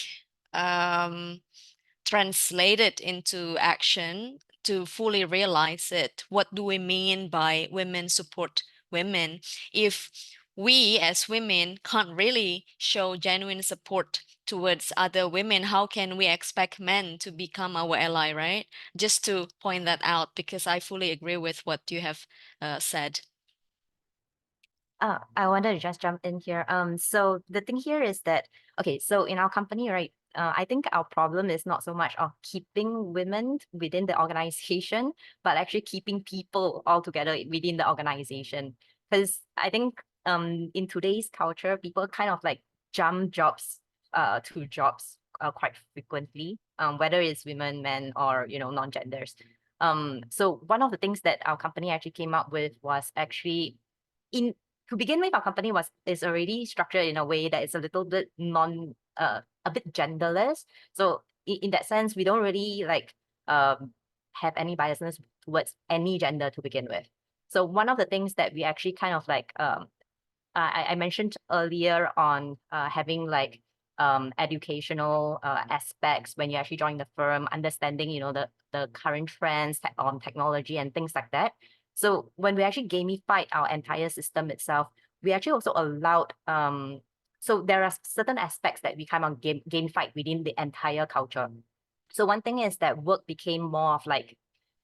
translate it into action to fully realize it. What do we mean by women support women? If we as women can't really show genuine support towards other women, how can we expect men to become our ally, right? Just to point that out, because I fully agree with what you have said. I wanted to just jump in here. So the thing here is that, okay, so in our company, right, I think our problem is not so much of keeping women within the organization, but actually keeping people all together within the organization. Because I think in today's culture, people kind of like jump jobs to jobs quite frequently, whether it's women, men, or non-genders. So one of the things that our company actually came up with was actually to begin with, our company is already structured in a way that it's a little bit a bit genderless. So in that sense, we don't really like have any biasness towards any gender to begin with. So one of the things that we actually kind of like I mentioned earlier on having like educational aspects when you actually join the firm, understanding, you know, the current trends on technology and things like that. So when we actually gamified our entire system itself, we actually also allowed, so there are certain aspects that we kind of gamified within the entire culture. So one thing is that work became more of like,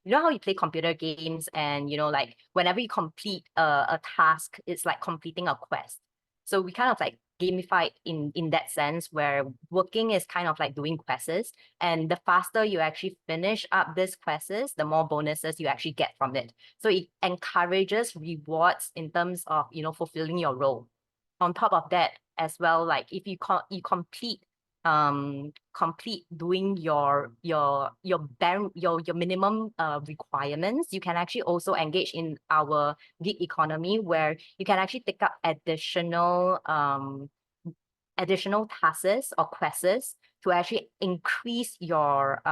you know how you play computer games and, you know, like whenever you complete a task, it's like completing a quest. So we kind of like gamified in that sense where working is kind of like doing quests, and the faster you actually finish up these quests, the more bonuses you actually get from it. So it encourages rewards in terms of, you know, fulfilling your role. On top of that as well, like if you complete doing your minimum requirements, you can actually also engage in our gig economy, where you can actually take up additional tasks or quests to actually increase your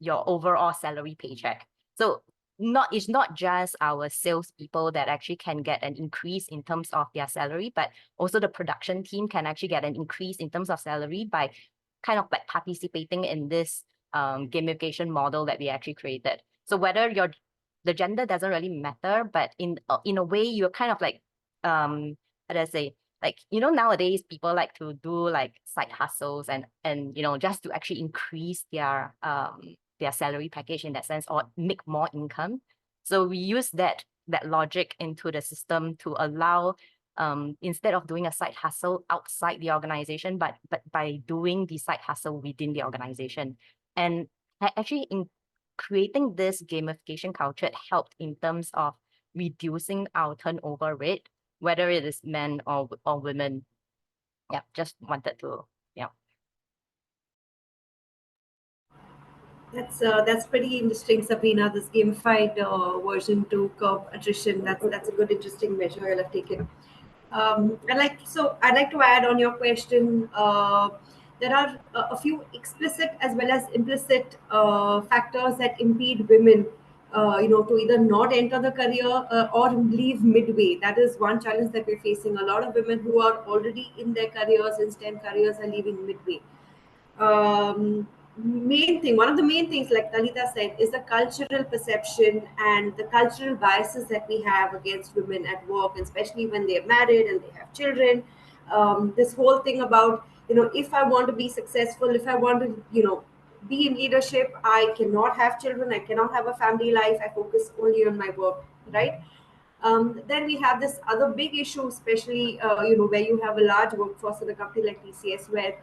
overall salary paycheck. So it's not just our salespeople that actually can get an increase in terms of their salary, but also the production team can actually get an increase in terms of salary by kind of like participating in this gamification model that we actually created. So whether the gender doesn't really matter, but in a way you're kind of like how do I say, like, you know, nowadays people like to do like side hustles and you know, just to actually increase their salary package in that sense, or make more income. So we use that logic into the system to allow instead of doing a side hustle outside the organization, but by doing the side hustle within the organization. And actually in creating this gamification culture, it helped in terms of reducing our turnover rate, whether it is men or women. Yeah, just wanted to, yeah. That's pretty interesting, Sabrina. This gamified version to curb attrition. That's a good, interesting measure I'll have taken. I'd like to add on your question. There are a few explicit as well as implicit factors that impede women, to either not enter the career or leave midway. That is one challenge that we're facing. A lot of women who are already in their careers, in STEM careers, are leaving midway. One of the main things, like Talita said, is the cultural perception and the cultural biases that we have against women at work, and especially when they're married and they have children. This whole thing about, if I want to be successful, if I want to, be in leadership, I cannot have children, I cannot have a family life, I focus only on my work, right? Then we have this other big issue, especially where you have a large workforce in a company like TCS, where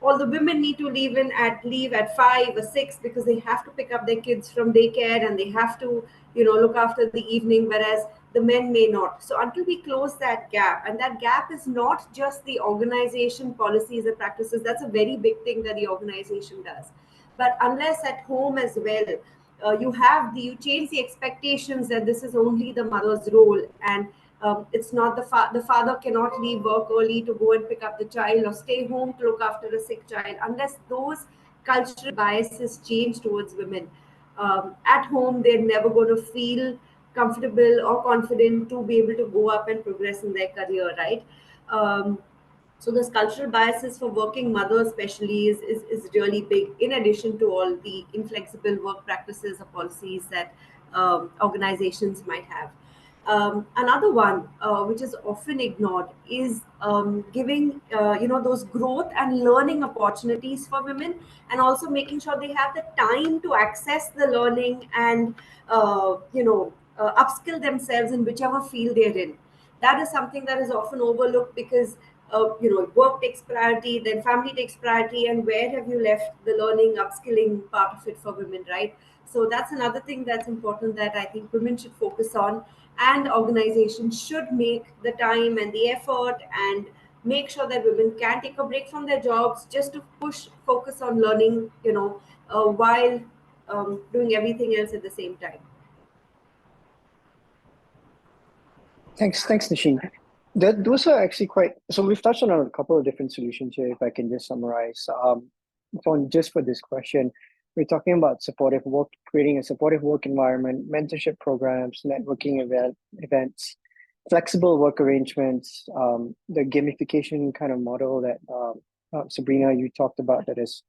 all the women need to leave at 5 or 6, because they have to pick up their kids from daycare and they have to look after the evening, whereas the men may not. So until we close that gap, and that gap is not just the organization policies and practices, that's a very big thing that the organization does, but unless at home as well, you change the expectations that this is only the mother's role, and it's not the father cannot leave work early to go and pick up the child, or stay home to look after a sick child, unless those cultural biases change towards women. At home, they're never going to feel comfortable or confident to be able to go up and progress in their career, right? So those cultural biases for working mothers especially is really big, in addition to all the inflexible work practices or policies that organizations might have. Another one, which is often ignored, is giving those growth and learning opportunities for women, and also making sure they have the time to access the learning and upskill themselves in whichever field they're in. That is something that is often overlooked, because work takes priority, then family takes priority, and where have you left the learning, upskilling part of it for women, right? So that's another thing that's important, that I think women should focus on, and organizations should make the time and the effort and make sure that women can take a break from their jobs just to focus on learning, while doing everything else at the same time. Thanks, Nisheen. Those are actually quite. So we've touched on a couple of different solutions here. If I can just summarize, for this question, we're talking about supportive work, creating a supportive work environment, mentorship programs, networking events, flexible work arrangements, the gamification kind of model that Sabrina, you talked about that has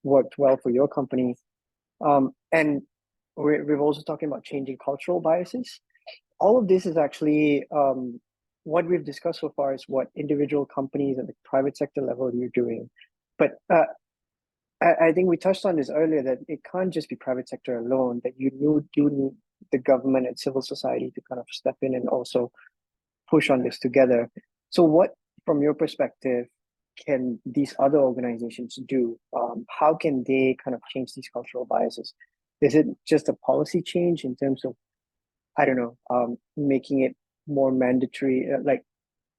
worked well for your company, and we've also talking about changing cultural biases. All of this is actually what we've discussed so far is what individual companies at the private sector level you're doing. But I think we touched on this earlier that it can't just be private sector alone, that you do need the government and civil society to kind of step in and also push on this together. So what, from your perspective, can these other organizations do? How can they kind of change these cultural biases? Is it just a policy change in terms of, I don't know, making it more mandatory, like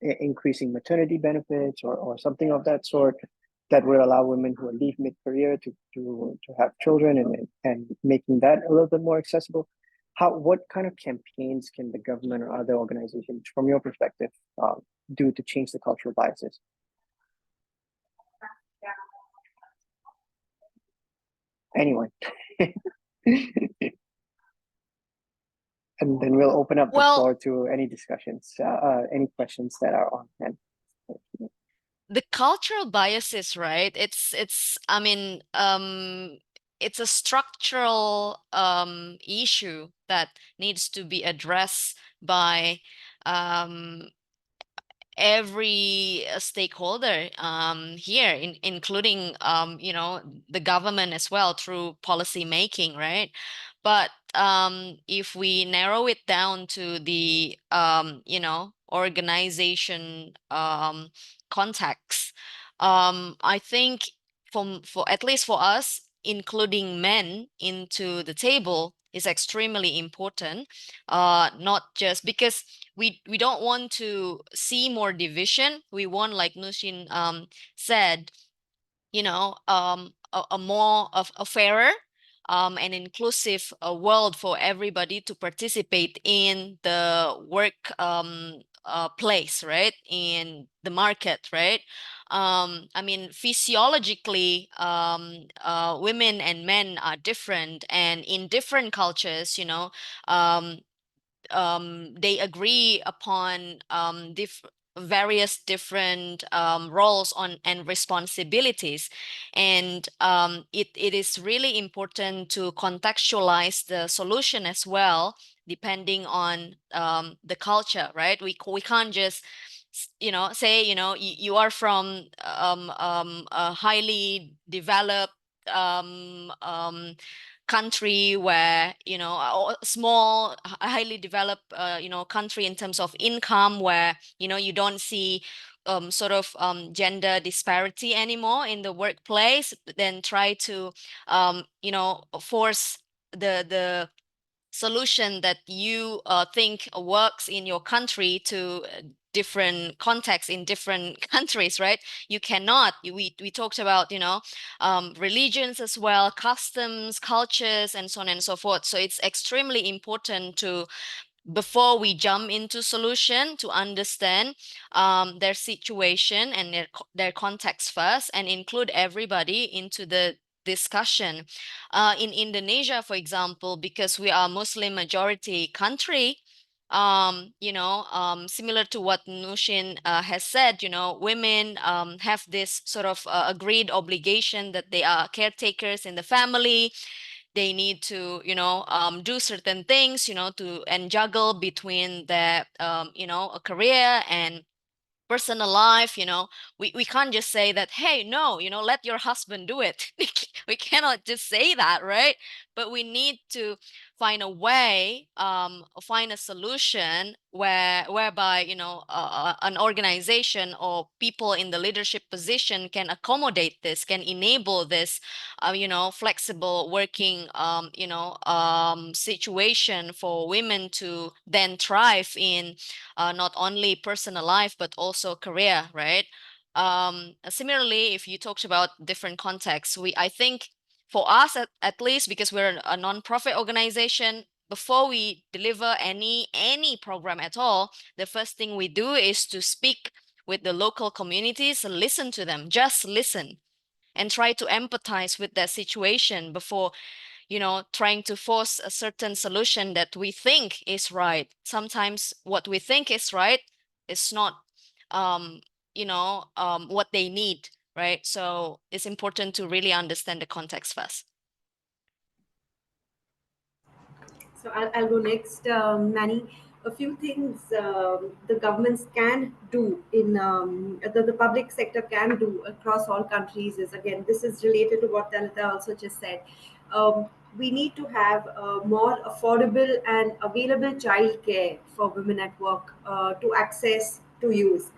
increasing maternity benefits or something of that sort that would allow women who leave mid-career to have children and making that a little bit more accessible? What kind of campaigns can the government or other organizations, from your perspective, do to change the cultural biases? Anyone? And then we'll open up the floor to any discussions, any questions that are on hand. The cultural biases, right? I mean, it's a structural issue that needs to be addressed by every stakeholder here, including you know, the government as well through policy making, right? But if we narrow it down to the you know, organization context, I think for at least for us, including men into the table is extremely important. Not just because we don't want to see more division. We want, like Nushin said, you know, a more of a fairer and inclusive world for everybody to participate in the work place, right? In the market, right? I mean, physiologically, women and men are different, and in different cultures, you know, they agree upon various different roles on and responsibilities, and it is really important to contextualize the solution as well, depending on the culture, right? We can't just you know, say, you know, you are from a highly developed country where, you know, a small highly developed you know, country in terms of income, where, you know, you don't see sort of gender disparity anymore in the workplace, then try to you know, force the solution that you think works in your country to different contexts in different countries, right? You cannot. We talked about, you know, religions as well, customs, cultures, and so on and so forth. So it's extremely important to, before we jump into solution, to understand their situation and their context first, and include everybody into the discussion. In Indonesia, for example, because we are a Muslim majority country, you know, similar to what Nushin has said, you know, women have this sort of agreed obligation that they are caretakers in the family. They need to, you know, do certain things, you know, to and juggle between their you know, a career and personal life. You know, we can't just say that, hey, no, you know, let your husband do it. We cannot just say that, right? But we need to find a way, find a solution whereby, you know, an organization or people in the leadership position can accommodate this, can enable this you know, flexible working you know, situation for women to then thrive in not only personal life but also career, right? Similarly, if you talked about different contexts, I think for us at least, because we're a non-profit organization, before we deliver any program at all, the first thing we do is to speak with the local communities, listen to them, just listen, and try to empathize with their situation before, trying to force a certain solution that we think is right. Sometimes what we think is right is not, what they need, right? So it's important to really understand the context first. So I'll go next, Nani. A few things the governments can do the public sector can do across all countries is, again, this is related to what Dalita also just said. We need to have more affordable and available childcare for women at work to access, to use.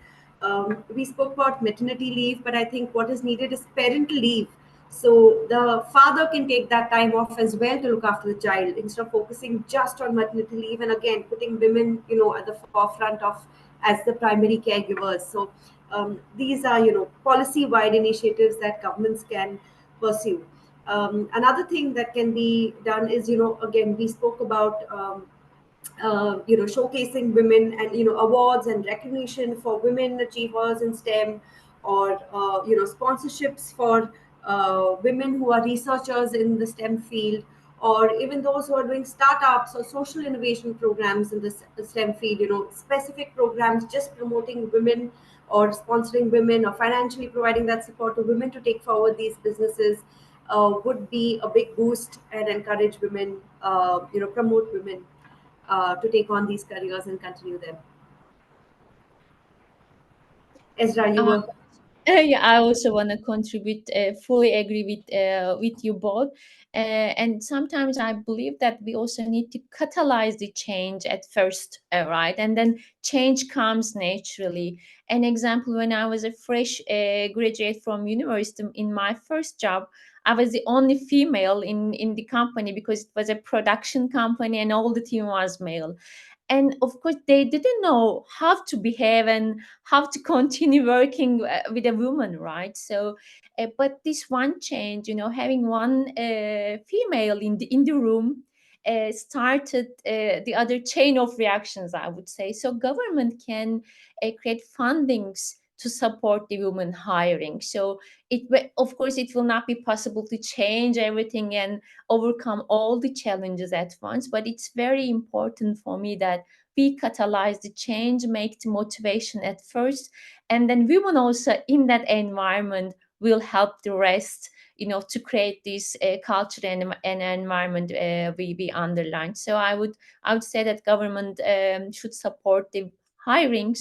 We spoke about maternity leave, but I think what is needed is parental leave, so the father can take that time off as well to look after the child instead of focusing just on maternity leave, and again putting women, at the forefront of as the primary caregivers. So these are, policy wide initiatives that governments can pursue. Another thing that can be done is, again, we spoke about showcasing women and, awards and recognition for women achievers in STEM, or sponsorships for women who are researchers in the STEM field, or even those who are doing startups or social innovation programs in the STEM field. Specific programs just promoting women or sponsoring women or financially providing that support to women to take forward these businesses would be a big boost and encourage women, promote women to take on these careers and continue them. Ezra, you Uh, were. Yeah, I also want to contribute. Fully agree with you both. And sometimes I believe that we also need to catalyze the change at first, right? And then change comes naturally. An example: when I was a fresh graduate from university, in my first job, I was the only female in the company because it was a production company and all the team was male. And of course they didn't know how to behave and how to continue working with a woman, right? So but this one change, having one female in the room started the other chain of reactions, I would say. So government can create fundings to support the women hiring. So of course it will not be possible to change everything and overcome all the challenges at once, but it's very important for me that we catalyze the change, make the motivation at first, and then women also in that environment will help the rest, to create this culture and environment we underline. So I would say that government should support the hirings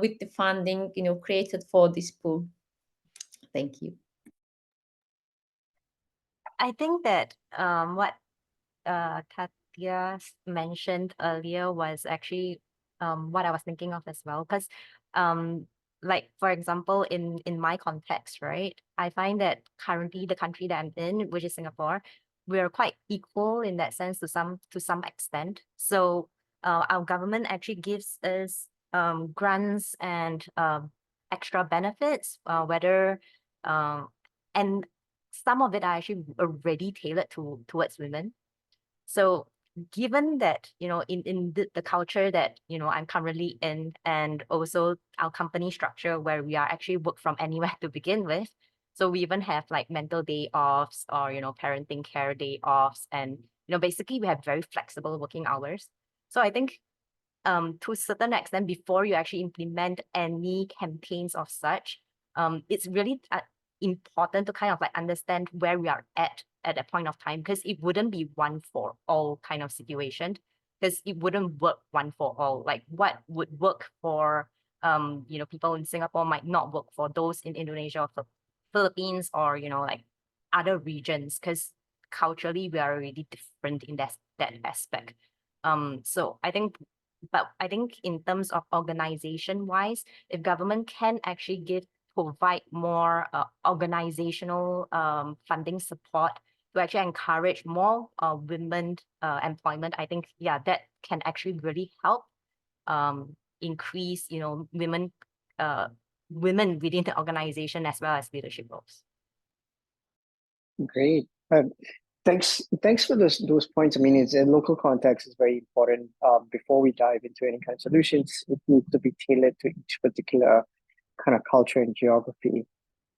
with the funding, created for this pool. Thank you. I think that what Katya mentioned earlier was actually what I was thinking of as well. Because like, for example, in my context, right, I find that currently the country that I'm in, which is Singapore, we're quite equal in that sense to some extent. So our government actually gives us grants and extra benefits, whether and some of it are actually already tailored towards women. So given that, in the culture that, I'm currently in, and also our company structure where we are actually work from anywhere to begin with, so we even have like mental day offs or, parenting care day offs, and, basically we have very flexible working hours. So I think to a certain extent, before you actually implement any campaigns of such, it's really important to kind of like understand where we are at that point of time, because it wouldn't be one for all kind of situation, because it wouldn't work one for all. Like what would work for people in Singapore might not work for those in Indonesia or Philippines, or like other regions, because culturally we are really different in that aspect. So but I think in terms of organization wise, if government can actually provide more organizational funding support to actually encourage more women employment, I think, yeah, that can actually really help increase, women within the organization as well as leadership roles. Great. Thanks for those points. I mean, it's in local context is very important. Before we dive into any kind of solutions, it needs to be tailored to each particular kind of culture and geography.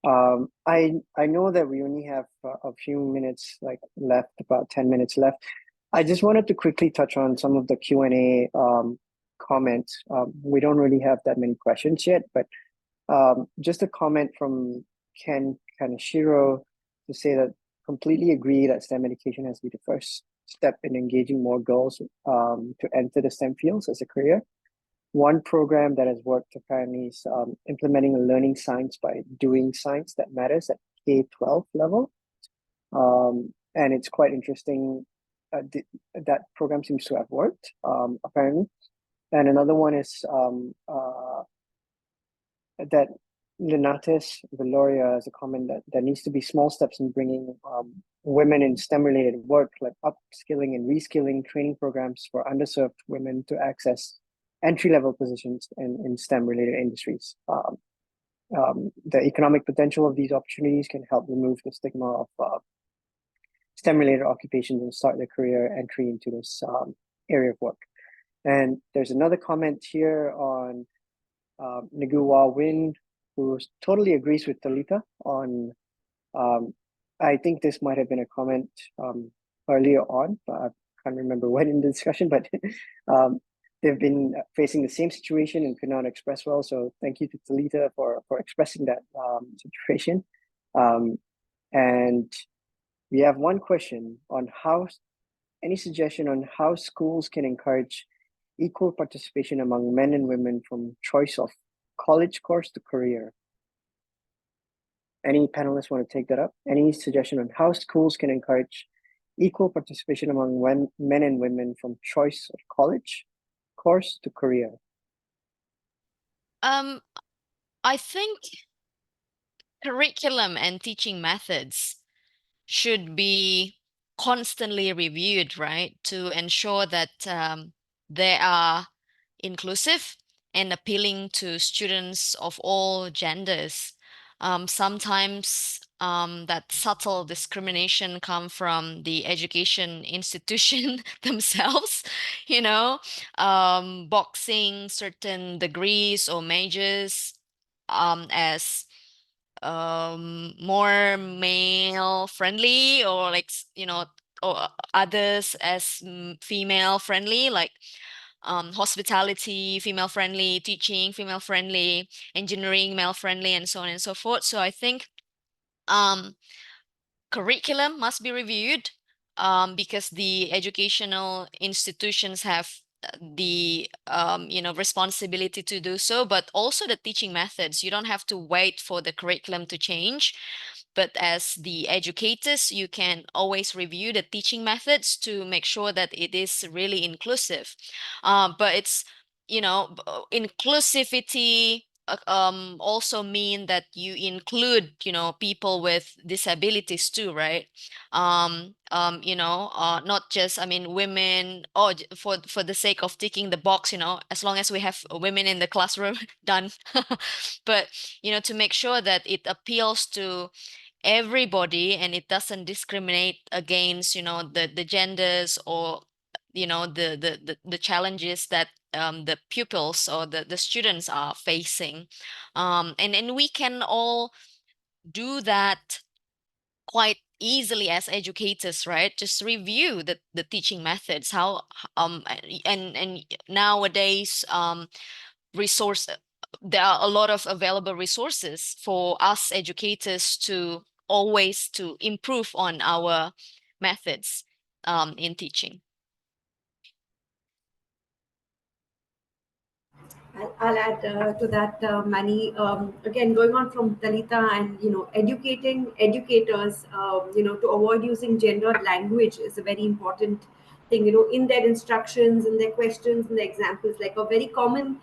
I know that we only have a few minutes left, about 10 minutes left. I just wanted to quickly touch on some of the Q&A comments. We don't really have that many questions yet, but just a comment from Ken Kaneshiro to say that completely agree that STEM education has to be the first step in engaging more girls to enter the STEM fields as a career. One program that has worked apparently is implementing learning science by doing science that matters at K-12 level. And it's quite interesting. That program seems to have worked, apparently. And another one is that Lenatis Valoria has a comment that there needs to be small steps in bringing women in STEM-related work, like upskilling and reskilling training programs for underserved women to access entry-level positions in STEM-related industries. The economic potential of these opportunities can help remove the stigma of STEM-related occupations and start their career entry into this area of work. And there's another comment here on Nagua Win, who totally agrees with Talita on, I think this might have been a comment earlier on, but I can't remember when in the discussion, but they've been facing the same situation and could not express well. So thank you to Talita for expressing that situation. And we have one question on any suggestion on how schools can encourage equal participation among men and women from choice of college course to career. Any panelists want to take that up? Any suggestion on how schools can encourage equal participation among men and women from choice of college course to career? I think curriculum and teaching methods should be constantly reviewed, right, to ensure that they are inclusive and appealing to students of all genders. Sometimes that subtle discrimination come from the education institution themselves, boxing certain degrees or majors as more male friendly, or or others as female friendly, like hospitality female friendly, teaching female friendly, engineering male friendly, and so on and so forth. So I think curriculum must be reviewed because the educational institutions have the responsibility to do so, but also the teaching methods. You don't have to wait for the curriculum to change, but as the educators, you can always review the teaching methods to make sure that it is really inclusive. But it's inclusivity also mean that you include people with disabilities too, right? Not just, I mean, women, or for the sake of ticking the box, as long as we have women in the classroom, done. But to make sure that it appeals to everybody and it doesn't discriminate against the genders, or the challenges that the pupils or the students are facing, and we can all do that quite easily as educators, right? Just review the teaching methods, how and nowadays resource there are a lot of available resources for us educators to always to improve on our methods in teaching. I'll add to that, Manny. Again, going on from Dalita, and educating educators, to avoid using gendered language is a very important thing. In their instructions, in their questions, in their examples, like a very common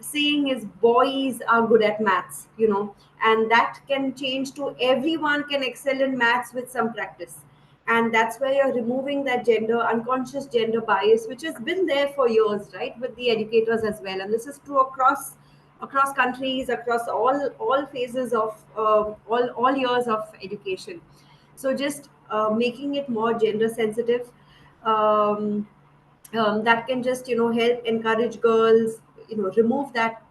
saying is, "Boys are good at maths," and that can change to "Everyone can excel in maths with some practice." And that's where you're removing that unconscious gender bias, which has been there for years, right, with the educators as well. And this is true across countries, across all phases of all years of education. So just making it more gender sensitive. Um, that can just help encourage girls, remove that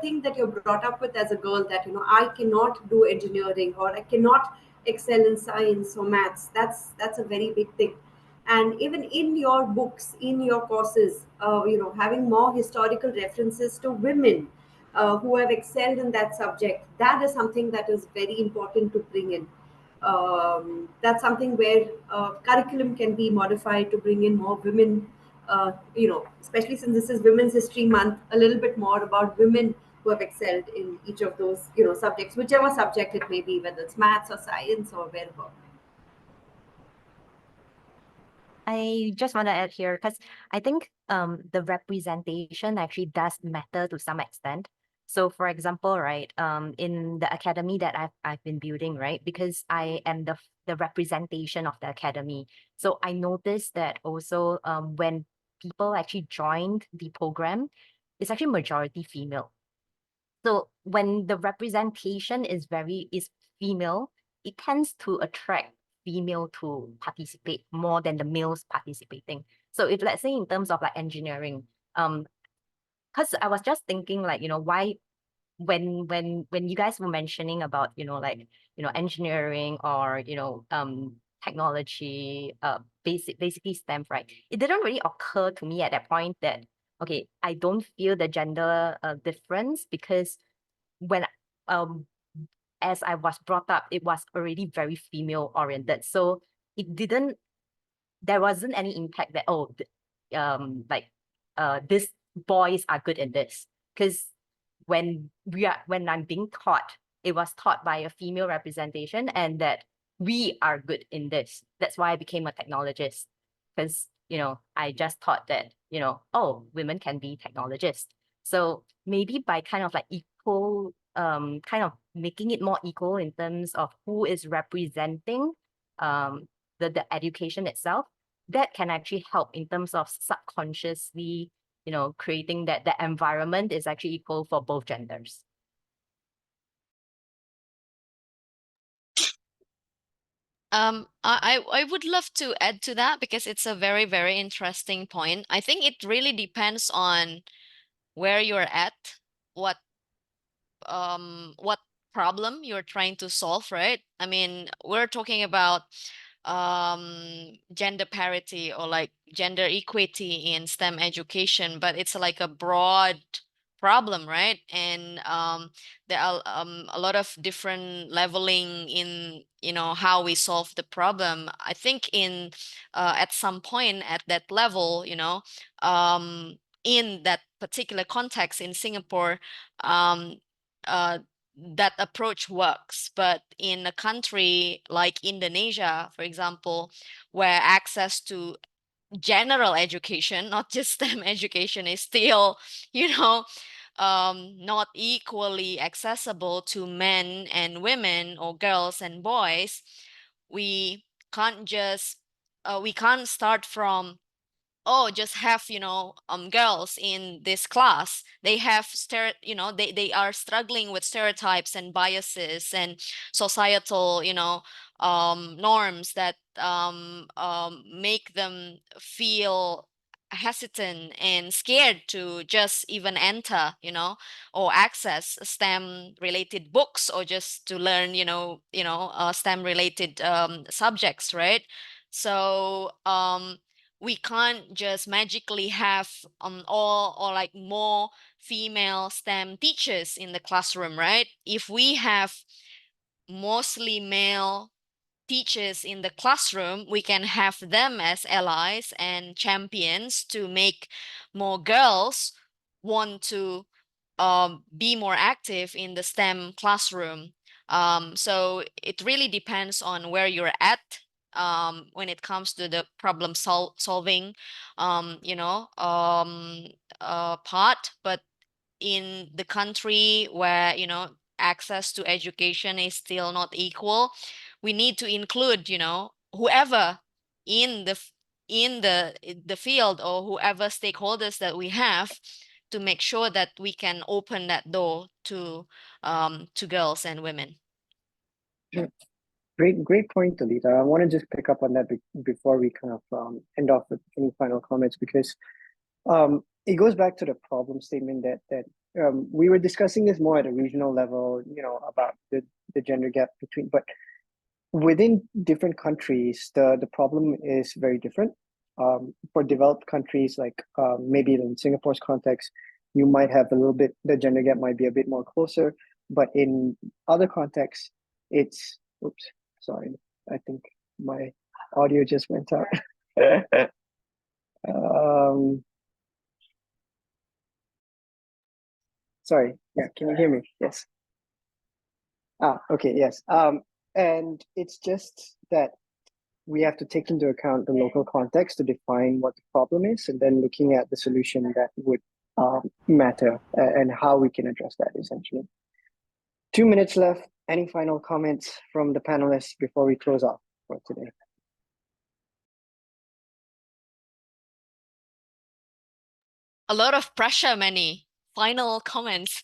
thing that you're brought up with as a girl, that I cannot do engineering, or I cannot excel in science or maths. That's a very big thing. And even in your books, in your courses, having more historical references to women who have excelled in that subject, that is something that is very important to bring in. That's something where curriculum can be modified to bring in more women, especially since this is Women's History Month, a little bit more about women who have excelled in each of those, subjects, whichever subject it may be, whether it's maths or science or wherever. I just want to add here because I think the representation actually does matter to some extent. So for example, right, in the academy that I've been building, right, because I am the representation of the academy. So I noticed that also when people actually joined the program, it's actually majority female. So when the representation is female, it tends to attract female to participate more than the males participating. So if let's say in terms of like engineering, because I was just thinking like, why when you guys were mentioning about, like, engineering or, technology, basically STEM, right? It didn't really occur to me at that point that, okay, I don't feel the gender difference because when as I was brought up, it was already very female oriented. So there wasn't any impact that, these boys are good in this. Because when I'm being taught, it was taught by a female representation, and that we are good in this. That's why I became a technologist. Because, I just thought that, oh, women can be technologists. So maybe by kind of like equal, kind of making it more equal in terms of who is representing the education itself, that can actually help in terms of subconsciously, creating that the environment is actually equal for both genders. I would love to add to that because it's a very, very interesting point. I think it really depends on where you're at, what problem you're trying to solve, right? I mean, we're talking about gender parity or like gender equity in STEM education, but it's like a broad problem, right? And there are a lot of different leveling in how we solve the problem. I think in at some point at that level, in that particular context in Singapore, uh, that approach works. But in a country like Indonesia, for example, where access to general education, not just STEM education, is still, not equally accessible to men and women or girls and boys, we can't just we can't start from, oh, just have girls in this class. They have they are struggling with stereotypes and biases and societal norms that make them feel hesitant and scared to just even enter or access STEM related books, or just to learn STEM related subjects, right? So we can't just magically have all or like more female STEM teachers in the classroom, right? If we have mostly male teachers in the classroom, we can have them as allies and champions to make more girls want to be more active in the STEM classroom. So it really depends on where you're at when it comes to the problem solving, part. But in the country where access to education is still not equal, we need to include whoever in the field, or whoever stakeholders that we have, to make sure that we can open that door to girls and women. Great point, Alita. I want to just pick up on that before we kind of end off with any final comments, because it goes back to the problem statement that we were discussing this more at a regional level, about the gender gap between, but within different countries, the problem is very different. For developed countries, like maybe in Singapore's context, you might have a little bit, the gender gap might be a bit more closer, but in other contexts, it's, oops, sorry, I think my audio just went out. Sorry, yeah, can you hear me? Yes. Okay, yes. And it's just that we have to take into account the local context to define what the problem is, and then looking at the solution that would matter and how we can address that, essentially. 2 minutes left. Any final comments from the panelists before we close off for today? A lot of pressure, Manny. Final comments.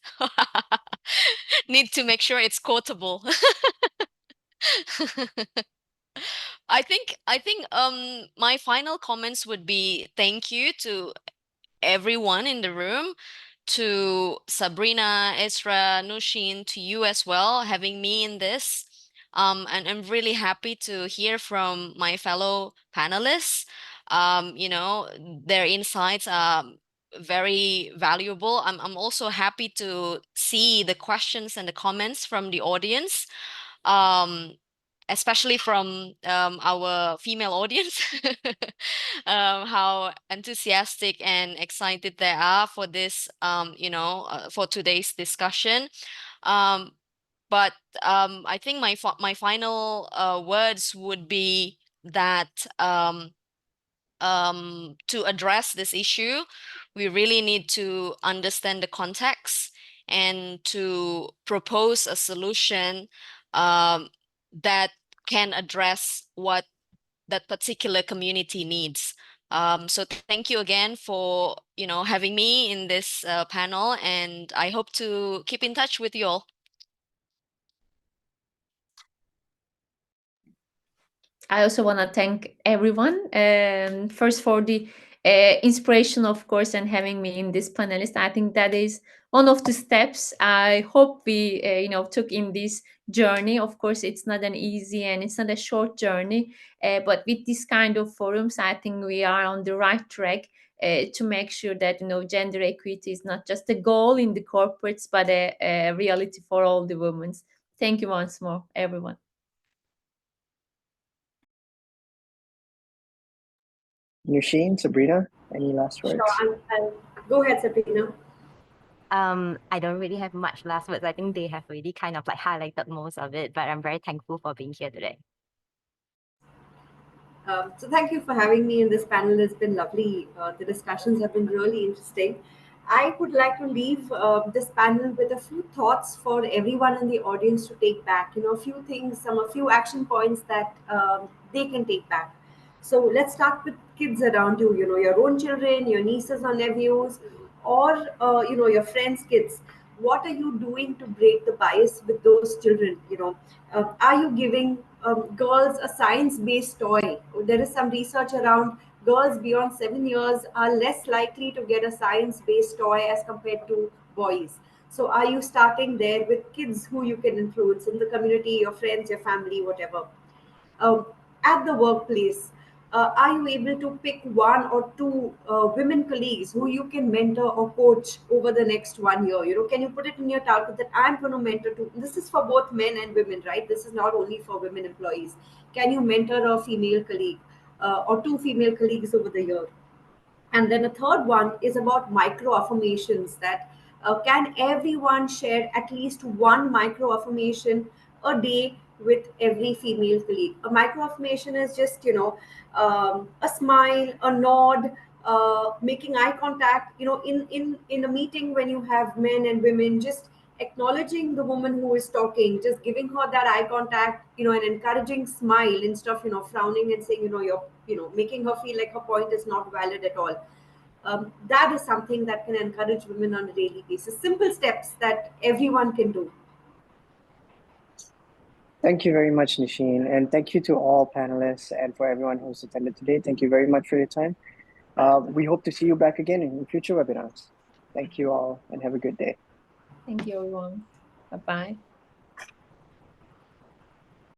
Need to make sure it's quotable. I think my final comments would be thank you to everyone in the room, to Sabrina, Ezra, Nushin, to you as well, having me in this. And I'm really happy to hear from my fellow panelists. Their insights are very valuable. I'm also happy to see the questions and the comments from the audience. Especially from our female audience, how enthusiastic and excited they are for this, for today's discussion. But I think my final words would be that to address this issue, we really need to understand the context and to propose a solution that can address what that particular community needs. So thank you again for having me in this panel, and I hope to keep in touch with you all. I also want to thank everyone, first for the inspiration, of course, and having me in this panelist. I think that is one of the steps I hope we, took in this journey. Of course, it's not an easy and it's not a short journey, but with this kind of forums, I think we are on the right track to make sure that, gender equity is not just a goal in the corporates, but a reality for all the women. Thank you once more, everyone. Nushin, Sabrina, any last words? Sure, I'll go ahead, Sabrina. I don't really have much last words. I think they have really kind of like highlighted most of it, but I'm very thankful for being here today. So thank you for having me in this panel. It's been lovely. The discussions have been really interesting. I would like to leave this panel with a few thoughts for everyone in the audience to take back. A few things, a few action points that they can take back. So let's start with kids around you. Your own children, your nieces or nephews, or your friends' kids. What are you doing to break the bias with those children? Are you giving girls a science-based toy? There is some research around girls beyond 7 years are less likely to get a science-based toy as compared to boys. So are you starting there with kids who you can influence in the community, your friends, your family, whatever? um, at the workplace, are you able to pick one or two women colleagues who you can mentor or coach over the next 1 year? Can you put it in your target that I'm going to mentor two? This is for both men and women, right? This is not only for women employees. Can you mentor a female colleague or two female colleagues over the year? And then a third one is about micro affirmations, that can everyone share at least one micro affirmation a day with every female colleague? A micro affirmation is just, a smile, a nod, making eye contact, in a meeting when you have men and women, just acknowledging the woman who is talking, just giving her that eye contact, an encouraging smile instead of, frowning and saying, you're, making her feel like her point is not valid at all. That is something that can encourage women on a daily basis. Simple steps that everyone can do. Thank you very much, Nisheen. And thank you to all panelists and for everyone who's attended today. Thank you very much for your time. We hope to see you back again in future webinars. Thank you all and have a good day. Thank you, everyone. Bye-bye.